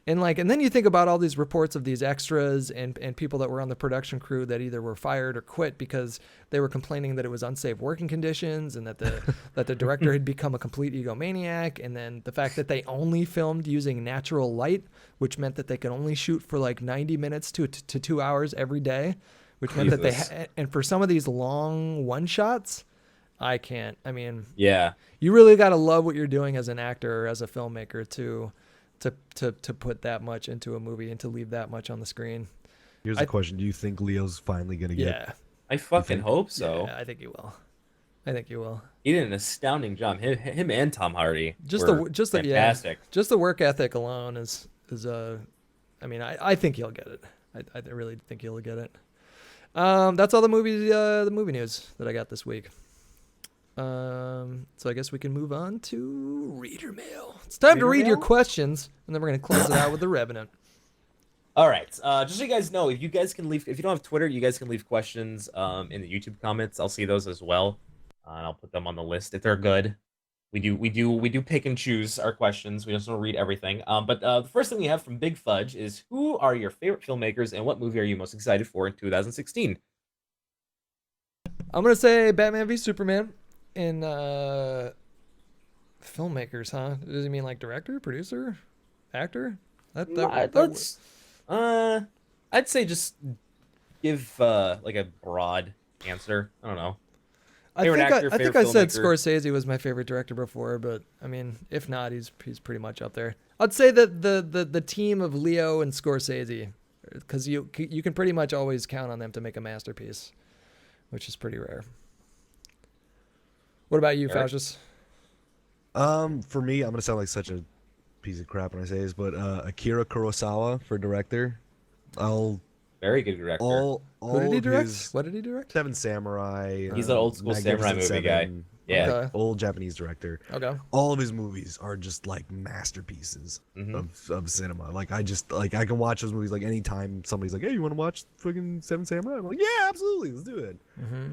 And then you think about all these reports of these extras and people that were on the production crew that either were fired or quit because they were complaining that it was unsafe working conditions and that the director had become a complete egomaniac. And then the fact that they only filmed using natural light, which meant that they could only shoot for 90 minutes to 2 hours every day, which meant that and for some of these long one shots, you really got to love what you're doing as an actor or as a filmmaker to put that much into a movie and to leave that much on the screen. Here's a question. Do you think Leo's finally going to get... Yeah. I fucking hope so. Yeah, I think he will. He did an astounding job. Him and Tom Hardy just fantastic. Just the work ethic alone is I think he'll get it. I really think he'll get it. That's all the movie news that I got this week. So I guess we can move on to reader mail. It's time to read your questions, and then we're going to close it out with the Revenant. All right. Just so you guys know, if you don't have Twitter, you guys can leave questions in the YouTube comments. I'll see those as well. And I'll put them on the list if they're good. We do pick and choose our questions. We just don't read everything. But the first thing we have from Big Fudge is, who are your favorite filmmakers and what movie are you most excited for in 2016? I'm going to say Batman v Superman. In filmmakers, huh? Does he mean director, producer, actor? I'd say just give a broad answer. I don't know. I think I said Scorsese was my favorite director before, but if not, he's pretty much up there. I'd say that the team of Leo and Scorsese, because you can pretty much always count on them to make a masterpiece, which is pretty rare. What about you, Faucius? For me, I'm gonna sound like such a piece of crap when I say this, but Akira Kurosawa for director. Very good director. What did he direct? What did he direct? Seven Samurai. He's an old school samurai movie guy. Yeah, okay. Old Japanese director. Okay. All of his movies are just masterpieces of cinema. I can watch those movies anytime somebody's like, "Hey, you want to watch fucking Seven Samurai?" I'm like, "Yeah, absolutely, let's do it."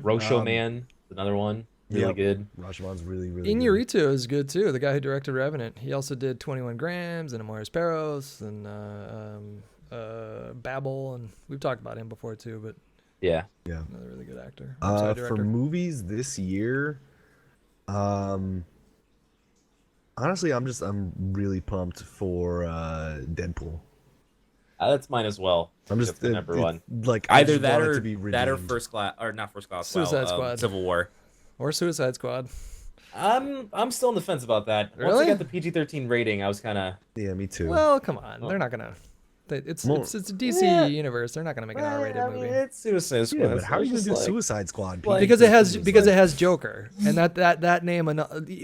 Rosho Man, another one. Really good. Rashomon's really, really Iñárritu is good too. The guy who directed Revenant. He also did 21 Grams and Amores Perros and Babel, and we've talked about him before too. But yeah, another really good actor. For movies this year, honestly, I'm really pumped for Deadpool. That's mine as well. I'm just number one. Either that or First Class, or not First Class. Suicide Squad. Civil War. Or Suicide Squad. I'm still on the fence about that. Really? Once I got the PG-13 rating, I was kind of... Yeah, me too. Well, come on. They're not going to... It's a DC universe. They're not going to make an R-rated movie. It's Suicide Squad. Yeah, but how are you going to do Suicide Squad? Because it has Joker, and that name,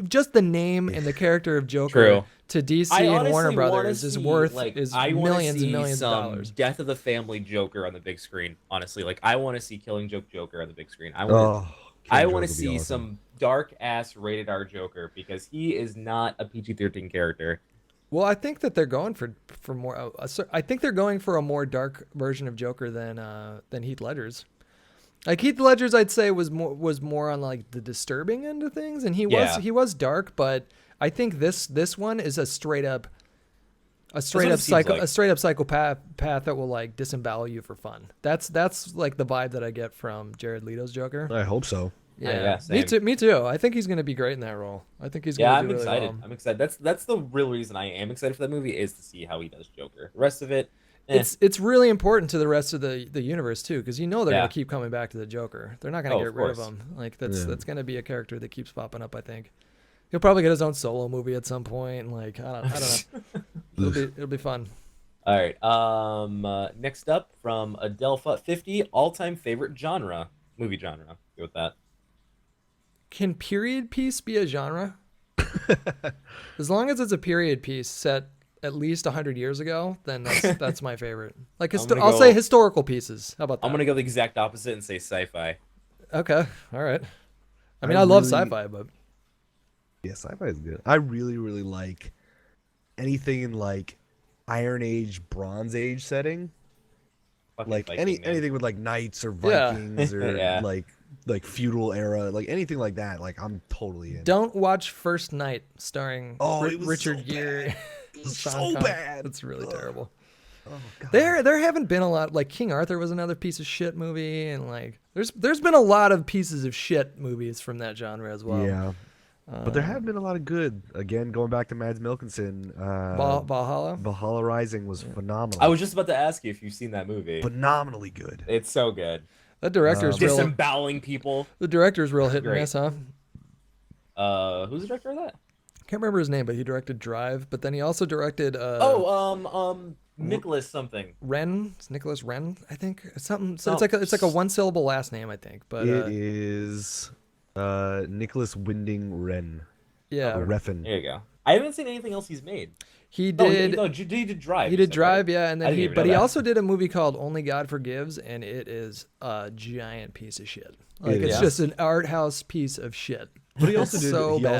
just the name and the character of Joker to DC and Warner Brothers is worth millions and millions of dollars. Death of the Family Joker on the big screen. Honestly, I want to see Killing Joke Joker on the big screen. I want to see some dark ass rated R Joker, because he is not a PG-13 character. Well, I think that they're going for more. I think they're going for a more dark version of Joker than Heath Ledger's. Heath Ledger's, I'd say was more on the disturbing end of things, and he was dark. But I think this one is a straight up psychopath that will disembowel you for fun. That's the vibe that I get from Jared Leto's Joker. I hope so. Yeah, me too. I think he's going to be great in that role. I think he's going to do really excited. well. I'm excited. That's the real reason I am excited for that movie, is to see how he does Joker. The rest of it, it's really important to the rest of the universe too, because they're going to keep coming back to the Joker. They're not going to get rid of him. That's going to be a character that keeps popping up. I think he'll probably get his own solo movie at some point. I don't know. It'll be fun. All right. Next up from Adelpha 50, all-time favorite genre, movie genre. Go with that. Can period piece be a genre? As long as it's a period piece set at least 100 years ago, then that's my favorite. Like I'll say historical pieces. How about that? I'm gonna go the exact opposite and say sci-fi. Okay, all right. I mean, I love sci-fi, but yeah, sci-fi is good. I really, really like anything in like Iron Age, Bronze Age setting. Fucking Like Viking, man. anything with like knights or Yeah. Vikings or Yeah. like feudal era, like anything like that. Like I'm totally in. don't watch First Night starring it was Richard so Gere. bad. It was Sean so Connery. bad. It's really terrible. Oh god. There haven't been a lot. Like King Arthur was another piece of shit movie, and like there's been a lot of pieces of shit movies from that genre as well. Yeah. But there have been a lot of good. Again, going back to Mads Mikkelsen, Valhalla. Valhalla Rising was phenomenal. I was just about to ask you if you've seen that movie. phenomenally good. It's so good. That director's real. Disemboweling people. The director's real hit and Great. miss, huh? Who's the director of that? Can't remember his name, but he directed Drive. But then he also directed. Nicholas something. Ren. It's Nicholas Ren, I think. Something. So Oh. it's like a one syllable last name, I think. But It is Nicholas Winding Ren. yeah, Refn. There you go. I haven't seen anything else he's made. he No, did. he did Drive. He you did said, Drive, right? yeah, and I then didn't even but know he that. also did a movie called Only God Forgives, and it is a giant piece of shit. Like It it's is. just an art house piece of shit. But he also It's did. so he bad.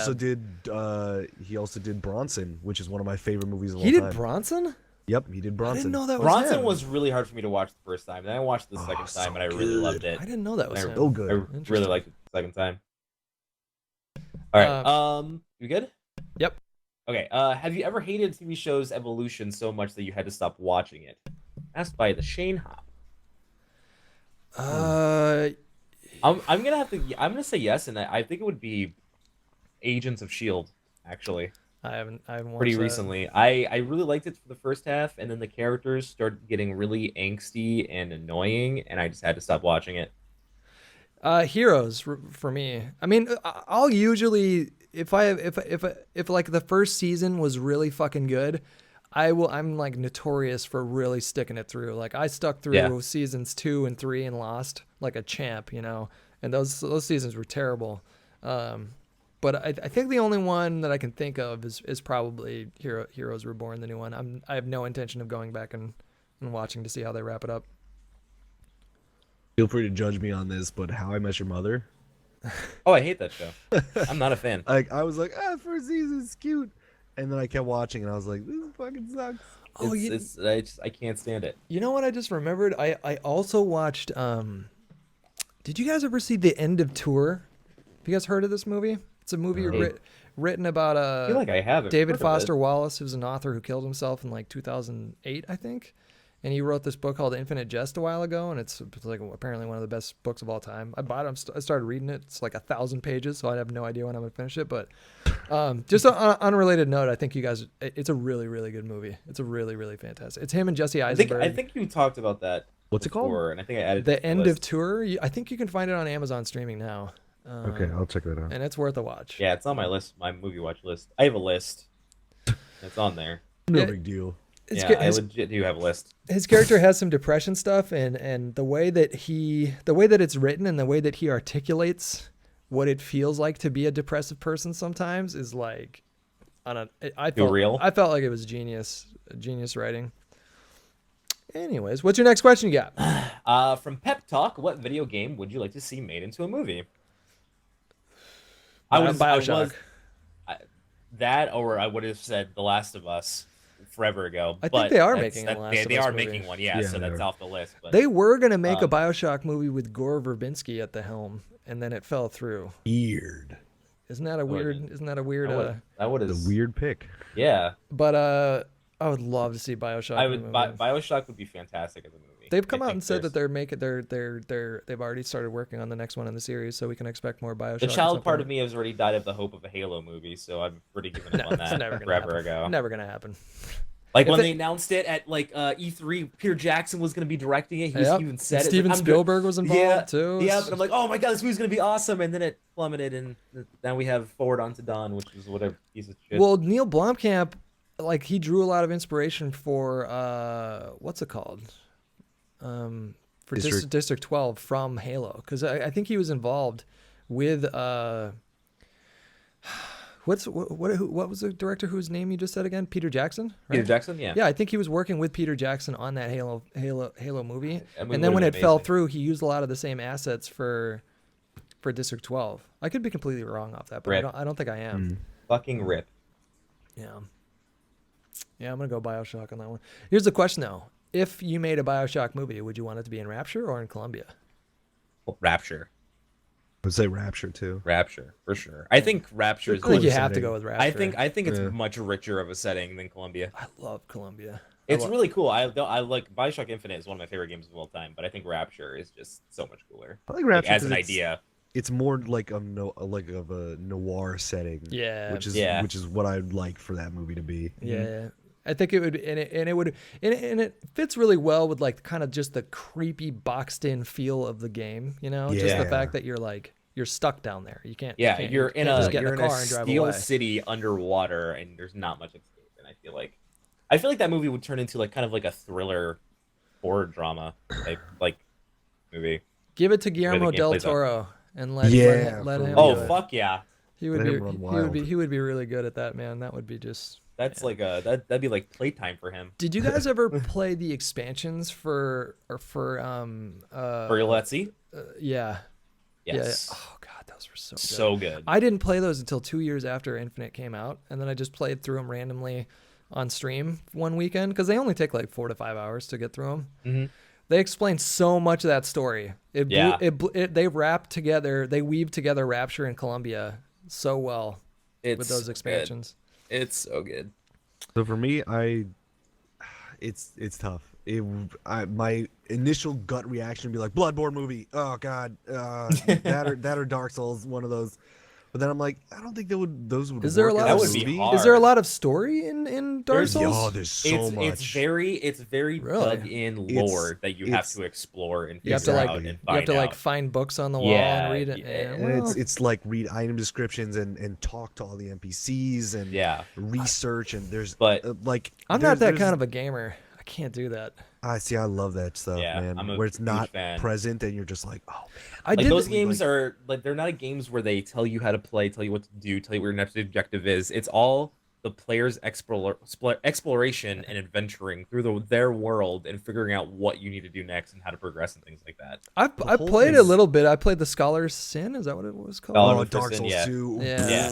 also did Bronson, which is one of my favorite movies of all He time. did Bronson? Yep, he did I Bronson. didn't know that was Bronson him. was really hard for me to watch the first time. Then I watched it the second so time, and I really loved it. I didn't know that was I- him. So I good. really Interesting. liked it the second time. All right. You good? Yep. Okay. Have you ever hated a TV show's evolution so much that you had to stop watching it? Asked by the Shane Hop. I'm gonna say yes, and I think it would be Agents of Shield. Actually, I haven't watched pretty that. recently. I really liked it for the first half, and then the characters started getting really angsty and annoying, and I just had to stop watching it. Heroes for me. I mean, I'll usually if like the first season was really fucking good, I'm like notorious for really sticking it through. Like I stuck through seasons 2 and 3 and Lost like a champ, you know. And those seasons were terrible. But I think the only one that I can think of is probably Heroes Reborn, the new one. I have no intention of going back and watching to see how they wrap it up. Feel free to judge me on this, but How I Met Your Mother. Oh, I hate that show. I'm not a fan. I was like, first season's cute, and then I kept watching, and I was like, this fucking sucks. Oh, I can't stand it. You know what I just remembered? I also watched. Did you guys ever see The End of Tour? Have you guys heard of this movie? It's a movie written about I feel like I haven't. David heard of it. Foster Wallace, who's an author who killed himself in like 2008, I think. And he wrote this book called Infinite Jest a while ago, and it's like apparently one of the best books of all time. I bought it. I started reading it. It's like 1,000 pages, so I have no idea when I'm gonna finish it. But just on an unrelated note, I think you guys, it's a really, really good movie. It's a really, really fantastic. It's him and Jesse Eisenberg. I think you talked about that. What's it called? before, and I think I added The it to End list. of Tour. I think you can find it on Amazon streaming now. Okay, I'll check that out. And it's worth a watch. Yeah, it's on my list, my movie watch list. I have a list. It's on there. No Yeah. big deal. I legit do have a list. His character has some depression stuff, and the way that it's written and the way that he articulates what it feels like to be a depressive person sometimes is like I felt like it was genius writing. Anyways, what's your next question you got? From Pep Talk, what video game would you like to see made into a movie? BioShock. That, or I would have said The Last of Us forever ago. I but think they are that's- making that- a Last they, of they Us are movie. making one, Yeah, so they that's are. off the list. But They were gonna make a BioShock movie with Gore Verbinski at the helm, and then it fell through. Weird. Isn't that a weird? Isn't that a weird? that would The weird pick. Yeah, But I would love to see BioShock. I in a would. movie. BioShock would be fantastic as a movie. They've I come out think and said that there's- they've already started working on the next one in the series, so we can expect more BioShock. The at child some part point. of me has already died of the hope of a Halo movie, so I've already given up on It's that never gonna forever happen. ago. Never gonna happen. Like If when it- they announced it at like E3, Peter Jackson was going to be directing it. He Yep. even said it. Steven Like, I'm Spielberg was involved yeah, too. Yeah, but I'm like, oh my god, this movie's going to be awesome, and then it plummeted, and now we have Forward Unto Dawn, which is whatever piece of shit. Well, Neil Blomkamp like he drew a lot of inspiration for what's it called? For District 12 from Halo, because I think he was involved with what was the director whose name you just said again? Peter Jackson, right? Peter Jackson, yeah. Yeah, I think he was working with Peter Jackson on that Halo movie. And then would when have it been fell amazing. through, he used a lot of the same assets for District 12. I could be completely wrong off that, but Rip. I don't think I am. Fucking rip. Yeah. Yeah, I'm gonna go BioShock on that one. Here's the question though: if you made a BioShock movie, would you want it to be in Rapture or in Columbia? Rapture. I would say Rapture too. Rapture, for sure. I think Rapture is I think you Cooler have to setting. go with Rapture. I think it's Yeah. much richer of a setting than Columbia. I love Columbia. It's really cool. I like BioShock Infinite is one of my favorite games of all time, but I think Rapture is just so much cooler. I like Rapture as an 'cause it's- idea. It's more like of a noir setting. Yeah. Which is Yeah. which is what I'd like for that movie to be. Yeah. I think it would, and it fits really well with like kind of just the creepy boxed in feel of the game, you know, just the Yeah. fact that you're stuck down there. You can't. Yeah, you can't, you're you in can't a just get you're in in a a car and drive steel away. city underwater, and there's not much escape. And I feel like that movie would turn into like kind of like a thriller, horror drama type like movie. Give it to Guillermo game del plays out. Toro and let Yeah, him for do real. Oh it. fuck yeah, He would Let be him run he would be really good at that, man. That would be just. that's like that'd be like playtime for him. Did you guys ever play the expansions for For Let's See, yeah. yes, Yeah. Oh god, those were so good. so good. I didn't play those until 2 years after Infinite came out, and then I just played through them randomly on stream one weekend because they only take like 4 to 5 hours to get through them. Mhm. They explain so much of that story. Yeah. They wrap together, they weave together Rapture and Columbia so well It's with those so good. expansions. It's so good. So for me, it's tough. My initial gut reaction would be like Bloodborne movie. Oh god, that or Dark Souls, one of those. But then I'm like, I don't think those would. Is there a work lot as of That would be movie. hard. Is there a lot of story in Dark There's- Souls? Oh, there's so much. It's very Really? dug in It's- lore that you have it's- to explore and You have figure to like out and you find have to like out. find books on the wall Yeah, and read it. yeah. And well, it's like read item descriptions and talk to all the NPCs and Yeah, research and there's but like I'm there's- not that there's- kind of a gamer. I can't do that. I see. I love that stuff, Yeah, man. I'm a Where it's huge not fan. present and you're just like, oh I like did those th- games are like they're not games where they tell you how to play, tell you what to do, tell you what your next objective is. It's all the player's exploration and adventuring through their world and figuring out what you need to do next and how to progress and things like that. I whole played thing a is- little bit. I played the Scholar's Sin. Is that what it was called? Scholar- oh, with Dark Person, Souls yeah. 2. Yeah.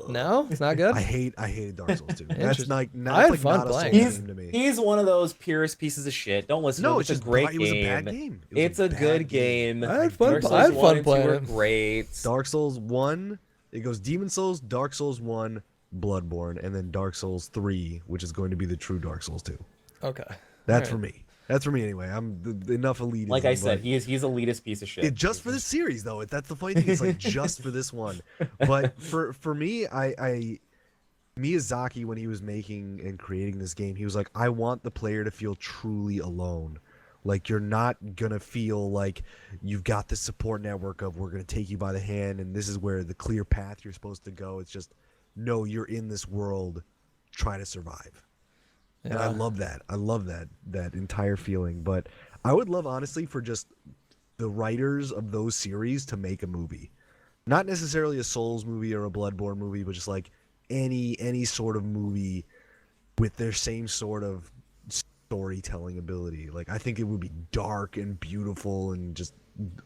No, it's not good. I hated Dark Souls 2. That's Interesting. like I not had like fun not a playing Souls it. He's game to me. he's one of those purest pieces of shit. Don't listen to No, him. it's It's a just great it was a game. bad game. It was It's a bad good game. I had fun. Dark Souls I had 1 fun and 2 playing were it. great. Dark Souls 1, it goes Demon Souls, Dark Souls 1, Bloodborne, and then Dark Souls 3, which is going to be the true Dark Souls 2. Okay. That's Alright. for me. That's for me anyway. Enough elitism. Like I said, but- he's elitist piece of shit. It just for this series though. That's the funny thing. It's like just for this one. But for me, I Miyazaki, when he was making and creating this game, he was like, I want the player to feel truly alone. Like you're not gonna feel like you've got this support network of we're gonna take you by the hand and this is where the clear path you're supposed to go. It's just no, you're in this world, try to survive. And I Yeah. love that. I love that entire feeling. But I would love, honestly, for just the writers of those series to make a movie. Not necessarily a Souls movie or a Bloodborne movie, but just like any sort of movie with their same sort of storytelling ability. Like I think it would be dark and beautiful and just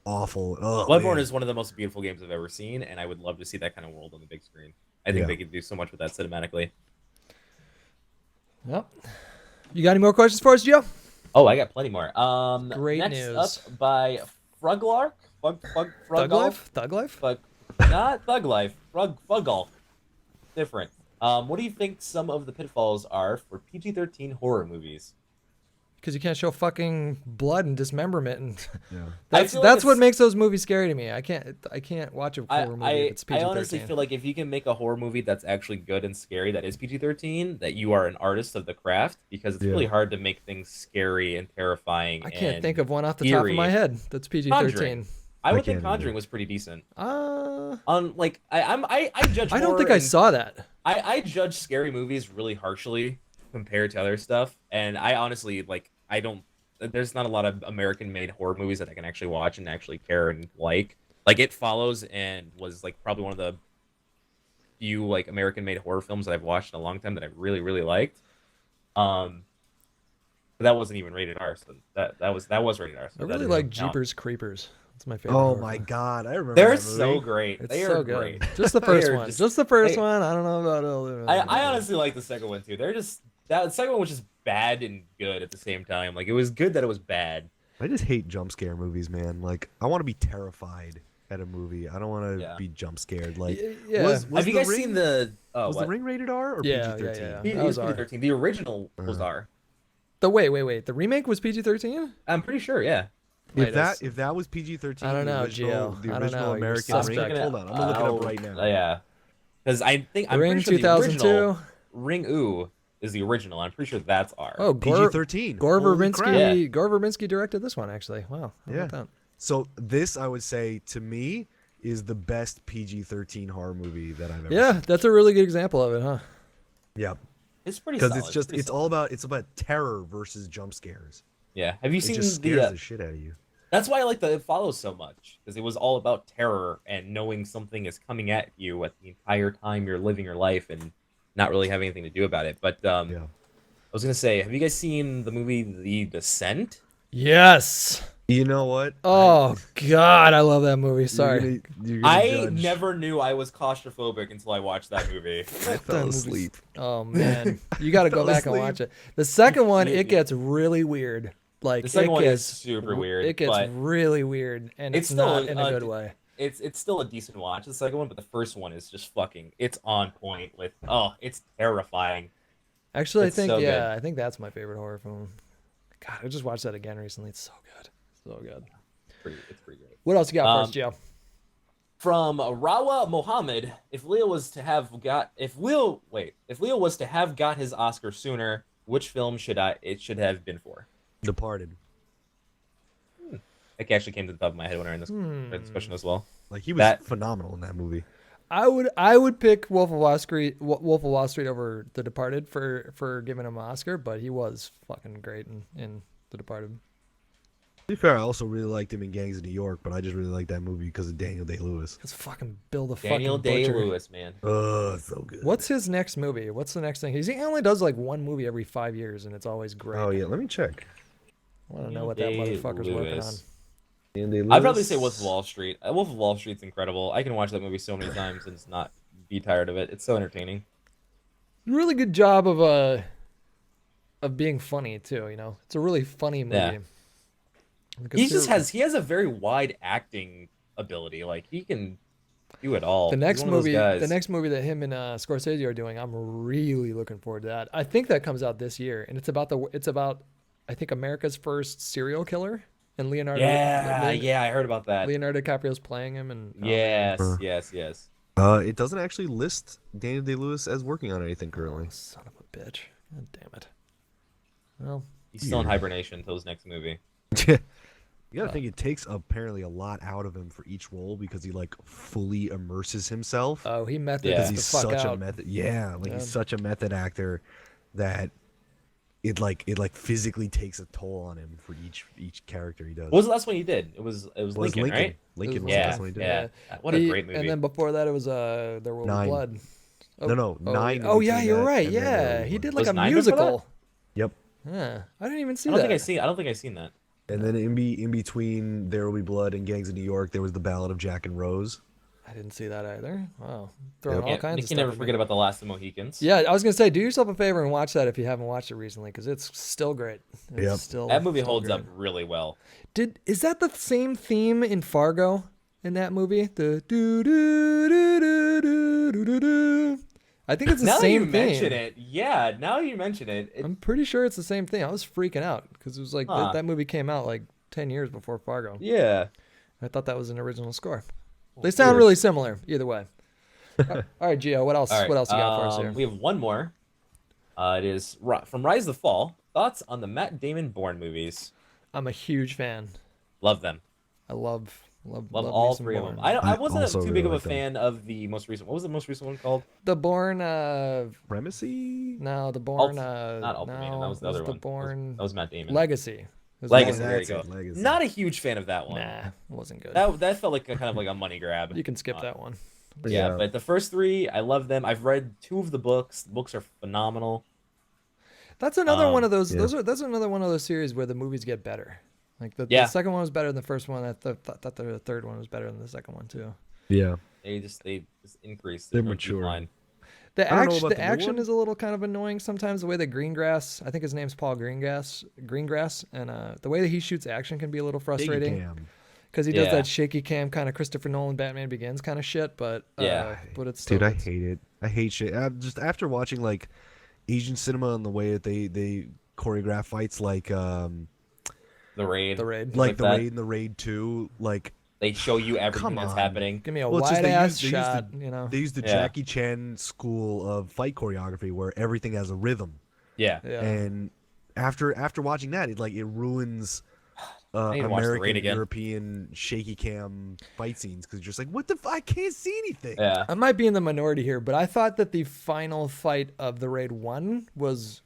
awful. Oh, Bloodborne man. is one of the most beautiful games I've ever seen, and I would love to see that kind of world on the big screen. I think Yeah. they could do so much with that cinematically. Yep. You got any more questions for us, Joe? Oh, I got plenty more. Great next news. up by Fruglark. Thug Frugolf? Life? Thug Life? But not Thug Life. Frugolf. Different. What do you think some of the pitfalls are for PG-13 horror movies? Because you can't show fucking blood and dismemberment, and Yeah. that's feel like that's what it's- makes those movies scary to me. I can't watch a horror movie if it's I PG-13. honestly feel like if you can make a horror movie that's actually good and scary that is PG-13, that you are an artist of the craft, because it's Yeah. really hard to make things scary and terrifying. I can't and think of one off the top of eerie. my head that's PG-13. Conjuring. I would can't think Conjuring either. was pretty decent. I Like I judge. don't horror think I and- saw that. I judge scary movies really harshly compared to other stuff, and I honestly like I don't. There's not a lot of American-made horror movies that I can actually watch and actually care and like. Like It Follows and was like probably one of the few like American-made horror films that I've watched in a long time that I really really liked. But that wasn't even rated R, so that was rated R. So I that really doesn't like count. Jeepers Creepers. It's my favorite. Oh horror my film. god, I remember They're that movie. so great. It's They so are good. great. Just the They first are one. just- Just the first they- one. I don't know about all. I honestly like the second one too. They're just that second one was just bad and good at the same time. Like it was good that it was bad. I just hate jump scare movies, man. Like I want to be terrified at a movie. I don't want to Yeah. be jump scared. Like Yeah. was Have you the guys Ring, seen the was what? the Ring rated R or Yeah, PG-13? yeah. It That was was R. PG-13. The original was R. The wait. The remake was PG-13. I'm pretty sure. Yeah. Wait, If that was PG-13, I don't know, the original, Gio. the I don't original know. You're American suspect. remake. Hold on, I'm gonna look it up right now. Yeah. Because I'm Ring pretty sure the 2002. original Ring Ooh is the original. I'm pretty sure that's R. Oh, PG-13. Gore Holy crap. Verbinski. Gore Verbinski directed this one actually. Wow. How Yeah. about that? So this, I would say, to me, is the best PG-13 horror movie that I've ever Yeah, seen. that's a really good example of it, huh? Yeah, It's pretty because solid. it's just pretty it's solid. all about terror versus jump scares. Yeah. Have you It seen just scares the? the shit out of you. That's why I like the It Follows so much because it was all about terror and knowing something is coming at you at the entire time you're living your life and not really having anything to do about it. But Yeah. I was gonna say, have you guys seen the movie The Descent? Yes. You know what? Oh God, I love that movie. Sorry. You're gonna I judge. never knew I was claustrophobic until I watched that movie. I That fell movie's- asleep. Oh man, you got to go Fell back and asleep. watch it. The second one, Yeah, it gets really weird. Like The second it one is gets super weird, It gets but really weird, and it's it's still not in a good way. it's still a decent watch. The second one, but the first one is just fucking. It's on point with. Oh, it's terrifying. Actually, It's I think so good. I think that's my favorite horror film. God, I just watched that again recently. It's so good, so good. It's pretty great. What else you got for us, Um, Joe? From Rawa Mohammed, if Leo was to have got his Oscar sooner, which film should have been for? Departed. That actually came to the top of my head when I read this question as well. Like he was That- phenomenal in that movie. I would pick Wolf of Wall Street over The Departed for giving him an Oscar, but he was fucking great in The Departed. To be fair, I also really liked him in Gangs of New York, but I just really like that movie because of Daniel Day-Lewis. It's fucking Bill the Daniel fucking Butcher. Day-Lewis, man. So good. What's his next movie? What's the next thing? He only does like one movie every 5 years, and it's always great. Oh yeah, let me check. I want to know what that motherfucker's working on. Day-Lewis. Daniel Day-Lewis. I'd probably say Wolf of Wall Street. Wolf of Wall Street's incredible. I can watch that movie so many times and not be tired of it. It's so entertaining. Really good job of being funny too. You know, it's a really funny movie. Yeah. Because He has a very wide acting ability. Like he can do it all. the He's next one of those movie, guys. the next movie that him and Scorsese are doing, I'm really looking forward to that. I think that comes out this year, and it's about I think America's first serial killer, and Leonardo. Yeah, I heard about that. Leonardo DiCaprio's playing him, and Yes. It doesn't actually list Daniel Day-Lewis as working on anything currently. son of a bitch. God damn it. Well, He's still in hibernation until his next movie. You gotta think it takes apparently a lot out of him for each role because he like fully immerses himself. oh, he methods Yeah. Because the he's fuck such out. a method. Yeah, like Yeah. he's such a method actor that it physically takes a toll on him for each character he does. What was the last one he did? It was Was Lincoln, right? Lincoln was Yeah, the last one he did. Yeah. What a great movie. And then before that, it was There Will Be Nine. Blood. No, 9. Oh yeah, between you're that right. and then There Yeah, Will Be he Blood. did like Was a 9 before that? musical. Yep. Yeah, I didn't even see I don't that. think I seen that. And then in between There Will Be Blood and Gangs of New York, there was the Ballad of Jack and Rose. I didn't see that either. Wow, throwing Yep. all kinds You of can stuff. never at me. forget about The Last of Mohicans. Yeah, I was gonna say, do yourself a favor and watch that if you haven't watched it recently, because it's still great. It's Yep. still That movie still holds great. up really well. Is that the same theme in Fargo in that movie? The do do do do do do do do. I think it's the Now same you theme. mention it, yeah. Now you mention it, I'm pretty sure it's the same thing. I was freaking out because it was like Huh. that movie came out like 10 years before Fargo. yeah. I thought that was an original score. They sound really similar either way. All right, Gio, what else? All right, What else you got for us here? We have one more. It is from Rise of the Fall. Thoughts on the Matt Damon Bourne movies? I'm a huge fan. Love them. I love Love Love me all some three of Bourne. them. I I wasn't also too really big of a like them. fan of the most recent. What was the most recent one called? The Bourne. Primacy? No, the Bourne. Not Ultimatum. That No, was it the was other the one. Bourne That was Matt Damon. Legacy. It was Legacy. Oh, There you that's go. it, Legacy. Not a huge fan of that one. Nah, it wasn't good. That felt like kind of like a money grab. You can skip that one. Yeah, but the first three, I love them. I've read two of the books. The books are phenomenal. That's another one of those. Yeah. That's another one of those series where the movies get better. Like the Yeah. second one was better than the first one. I thought the third one was better than the second one too. Yeah. They just increase. They're Their mature. decline. The I don't know action, about the new action one. is a little kind of annoying sometimes. The way that Greengrass, I think his name's Paul Greengrass, and the way that he shoots action can be a little frustrating because he does Yeah. that shaky cam kind of Christopher Nolan Batman Begins kind of shit. But but it's still, Dude, I hate it. I hate shit. Just after watching like Asian cinema and the way that they choreograph fights like The raid. the raid. like the that. raid and the raid 2, like They show you everything Come that's on. happening. Give me a Well, it's just wide they ass use- they use the- shot. You know. they use the Yeah. Jackie Chan school of fight choreography where everything has a rhythm. Yeah. Yeah. And after watching that, it ruins I need to watch The Raid American again. European shaky cam fight scenes because you're just like, what the? I can't see anything. Yeah. I might be in the minority here, but I thought that the final fight of the Raid 1 was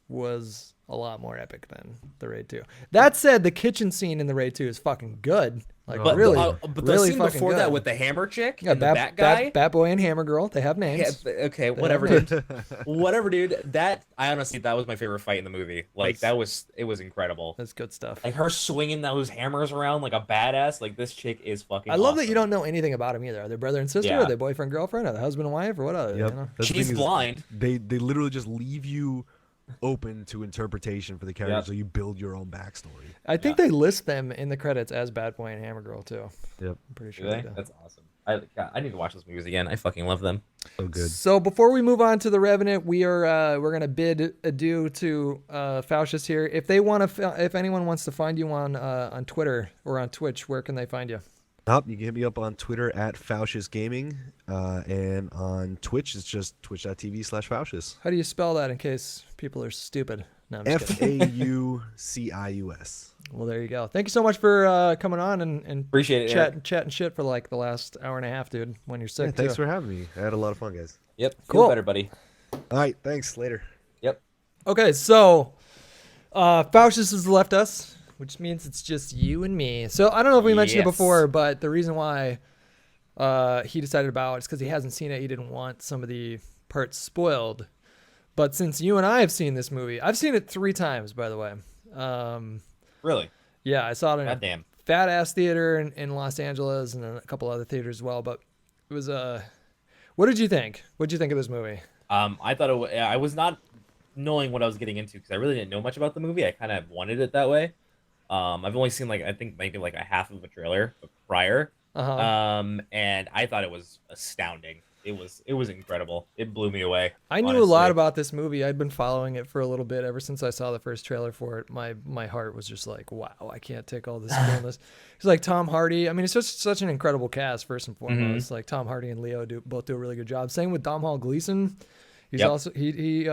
a lot more epic than the Raid 2. That said, the kitchen scene in the Raid 2 is fucking good. Like But- really, but the really scene fucking before good. that with the hammer chick yeah, and the bat guy. Bat Boy and Hammer Girl, they have names. Yeah, okay, They whatever, have dude. Whatever, dude. That that was my favorite fight in the movie. Like it was incredible. That's good stuff. Like her swinging those hammers around like a badass. Like this chick is fucking. I love that awesome. you don't know anything about them either. Are they brother and sister? Yeah. Are they boyfriend girlfriend? Are they husband and wife? Or what? Yep. You know? That's the She's thing is, blind. They literally just leave you open to interpretation for the characters, Yep. so you build your own backstory. I think they list them in the credits as Bat Boy and Hammer Girl too. Yep. I'm pretty Do sure they? they do. That's awesome. I need to watch those movies again. I fucking love them. So good. So before we move on to the Revenant, we're gonna bid adieu to Faucius here. If anyone wants to find you on Twitter or on Twitch, where can they find you? You can hit me up on Twitter at FauciusGaming, and on Twitch it's just twitch.tv/Faucius. How do you spell that in case people are stupid? No, I'm just kidding. FAUCIUS. Well, there you go. Thank you so much for coming on and Appreciate it. chatting shit for like the last hour and a half, dude. When you're sick, Yeah, thanks too. for having me. I had a lot of fun, guys. Yep. Cool. Feel better, buddy. All right, thanks. Later. Yep. Okay, so Faucius has left us, which means it's just you and me. So I don't know if we mentioned it Yes. before, but the reason why he decided about it is because he hasn't seen it. He didn't want some of the parts spoiled. But since you and I have seen this movie, I've seen it 3 times, by the way. Really? Yeah, I saw it in a Goddamn. fat ass theater in Los Angeles and then a couple other theaters as well. But it was what did you think? What did you think of this movie? I thought I was not knowing what I was getting into because I really didn't know much about the movie. I kind of wanted it that way. I've only seen I think maybe like a half of a trailer prior. And I thought it was astounding. It was incredible. It blew me away. I knew a lot honestly. about this movie. I'd been following it for a little bit ever since I saw the first trailer for it. My heart was just like, wow, I can't take all this realness. It's like Tom Hardy. I mean, it's just such an incredible cast first and foremost. Like Tom Hardy and Leo both do a really good job. Same with Domhnall Gleeson. He's also he's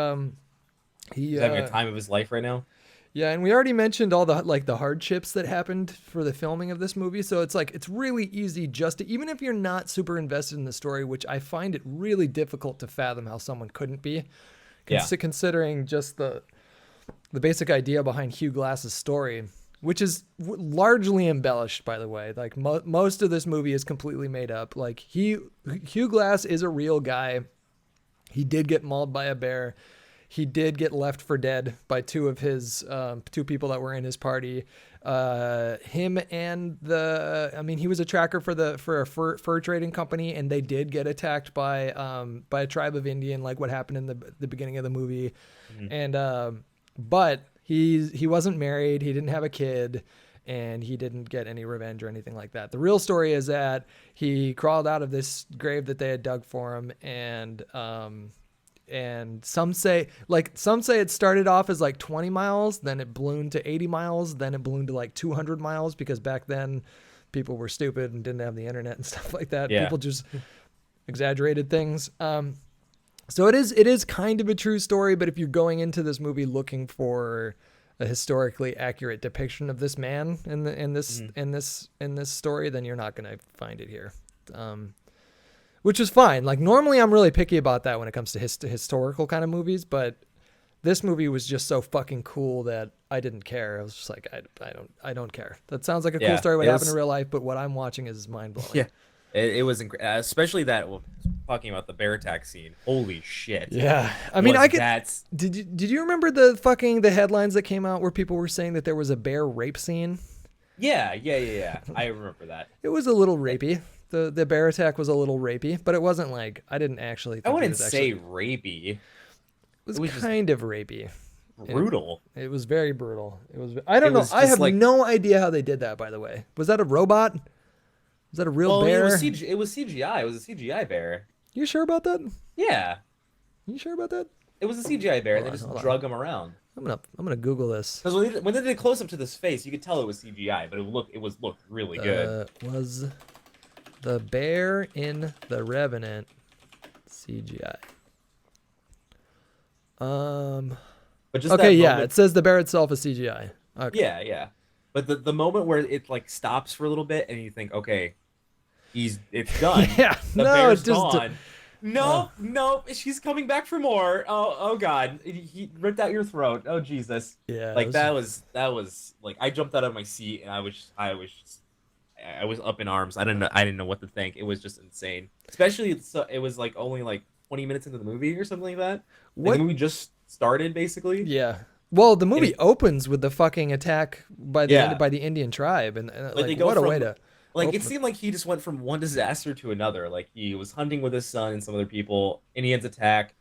He's having a time of his life right now. Yeah, and we already mentioned all the hardships that happened for the filming of this movie. So it's like it's really easy just to, even if you're not super invested in the story, which I find it really difficult to fathom how someone couldn't be, considering just the basic idea behind Hugh Glass's story, which is largely embellished, by the way. Like most of this movie is completely made up. Like Hugh Glass is a real guy. He did get mauled by a bear. He did get left for dead by two of his two people that were in his party. Him and he was a tracker for a fur trading company, and they did get attacked by a tribe of Indian, like what happened in the beginning of the movie. And but he wasn't married. He didn't have a kid. And he didn't get any revenge or anything like that. The real story is that he crawled out of this grave that they had dug for him, and some say it started off as like 20 miles, then it ballooned to 80 miles, then it ballooned to like 200 miles because back then people were stupid and didn't have the internet and stuff like that. Yeah. People just exaggerated things. So it is kind of a true story, but if you're going into this movie looking for a historically accurate depiction of this man in Mm-hmm. this story, then you're not gonna find it here. Which is fine. Like normally I'm really picky about that when it comes to historical kind of movies, but this movie was just so fucking cool that I didn't care. I was just like, I don't care. That sounds like a cool Yeah, story. What it happened in was. real life, but what I'm watching is mind blowing. Yeah, it was especially that. Well, talking about the bear attack scene. Holy shit! Yeah. I mean, I could. That's Did you remember the headlines that came out where people were saying that there was a bear rape scene? yeah. I remember that. It was a little rapey. The bear attack was a little rapey, but it wasn't like I didn't actually I think it wouldn't was actually. say rapey. It was It was just kind of rapey. brutal. It was very brutal. It was. I don't It know. was I just have like, no idea how they did that. By the way, was that a robot? Was that a real well, bear? It was CGI. It was a CGI bear. You sure about that? Yeah, You sure about that? it was a CGI bear. Hold They on, just hold on. drug him around. I'm gonna Google this. Because when they did a close up to this face, you could tell it was CGI, but it looked really good. Was the bear in the Revenant CGI? But just Okay, that yeah, moment, it says the bear itself is CGI. Okay. yeah. But the moment where it like stops for a little bit, and you think, okay, it's done. Yeah, The no, bear's it just. gone. No, she's coming back for more. Oh God, he ripped out your throat. Oh Jesus. Yeah. Like that was like I jumped out of my seat and I was up in arms. I didn't know what to think. It was just insane. Especially it was like only like 20 minutes into the movie or something like that. Like What? the movie just started basically. Yeah. Well, the movie it- opens with the fucking attack Yeah. by the Indian tribe, and Like they like go what a from way to like it open. seemed like he just went from one disaster to another. Like he was hunting with his son and some other people. Indians attack.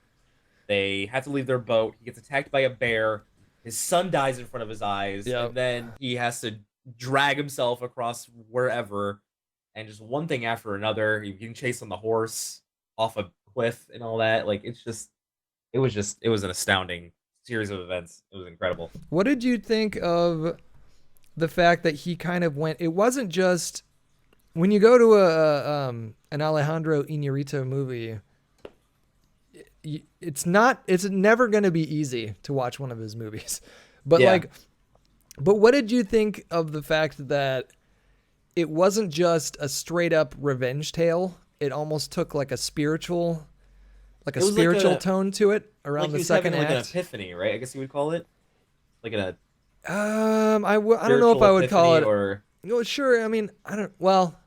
They had to leave their boat. He gets attacked by a bear. His son dies in front of his eyes, Yeah. and then he has to drag himself across wherever, and just one thing after another. He getting chased on the horse off a cliff and all that. Like it was an astounding series of events. It was incredible. What did you think of the fact that he kind of went? It wasn't just when you go to an Alejandro Inarritu movie. It's not. It's never going to be easy to watch one of his movies, but Yeah. but what did you think of the fact that it wasn't just a straight up revenge tale? It almost took like a spiritual, It was like tone to it around like he the was second having like an act. epiphany, right? I guess you would call it like an I don't know if I would call it. or No, sure. I mean, I don't. Well,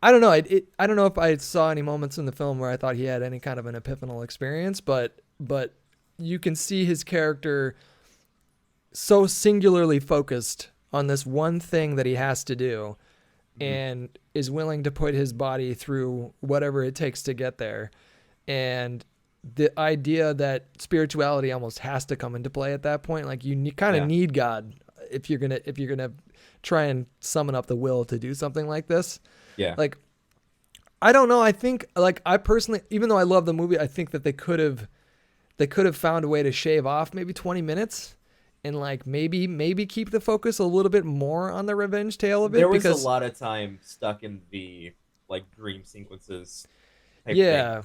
I don't know. I don't know if I saw any moments in the film where I thought he had any kind of an epiphanal experience, but you can see his character so singularly focused on this one thing that he has to do, and is willing to put his body through whatever it takes to get there, and the idea that spirituality almost has to come into play at that point, like you kind of Yeah. need God if you're gonna try and summon up the will to do something like this. yeah. Like, I don't know. I think, like, I personally, even though I love the movie, I think that they could have found a way to shave off maybe 20 minutes and like maybe keep the focus a little bit more on the revenge tale of it. There was because a lot of time stuck in the like dream sequences type yeah,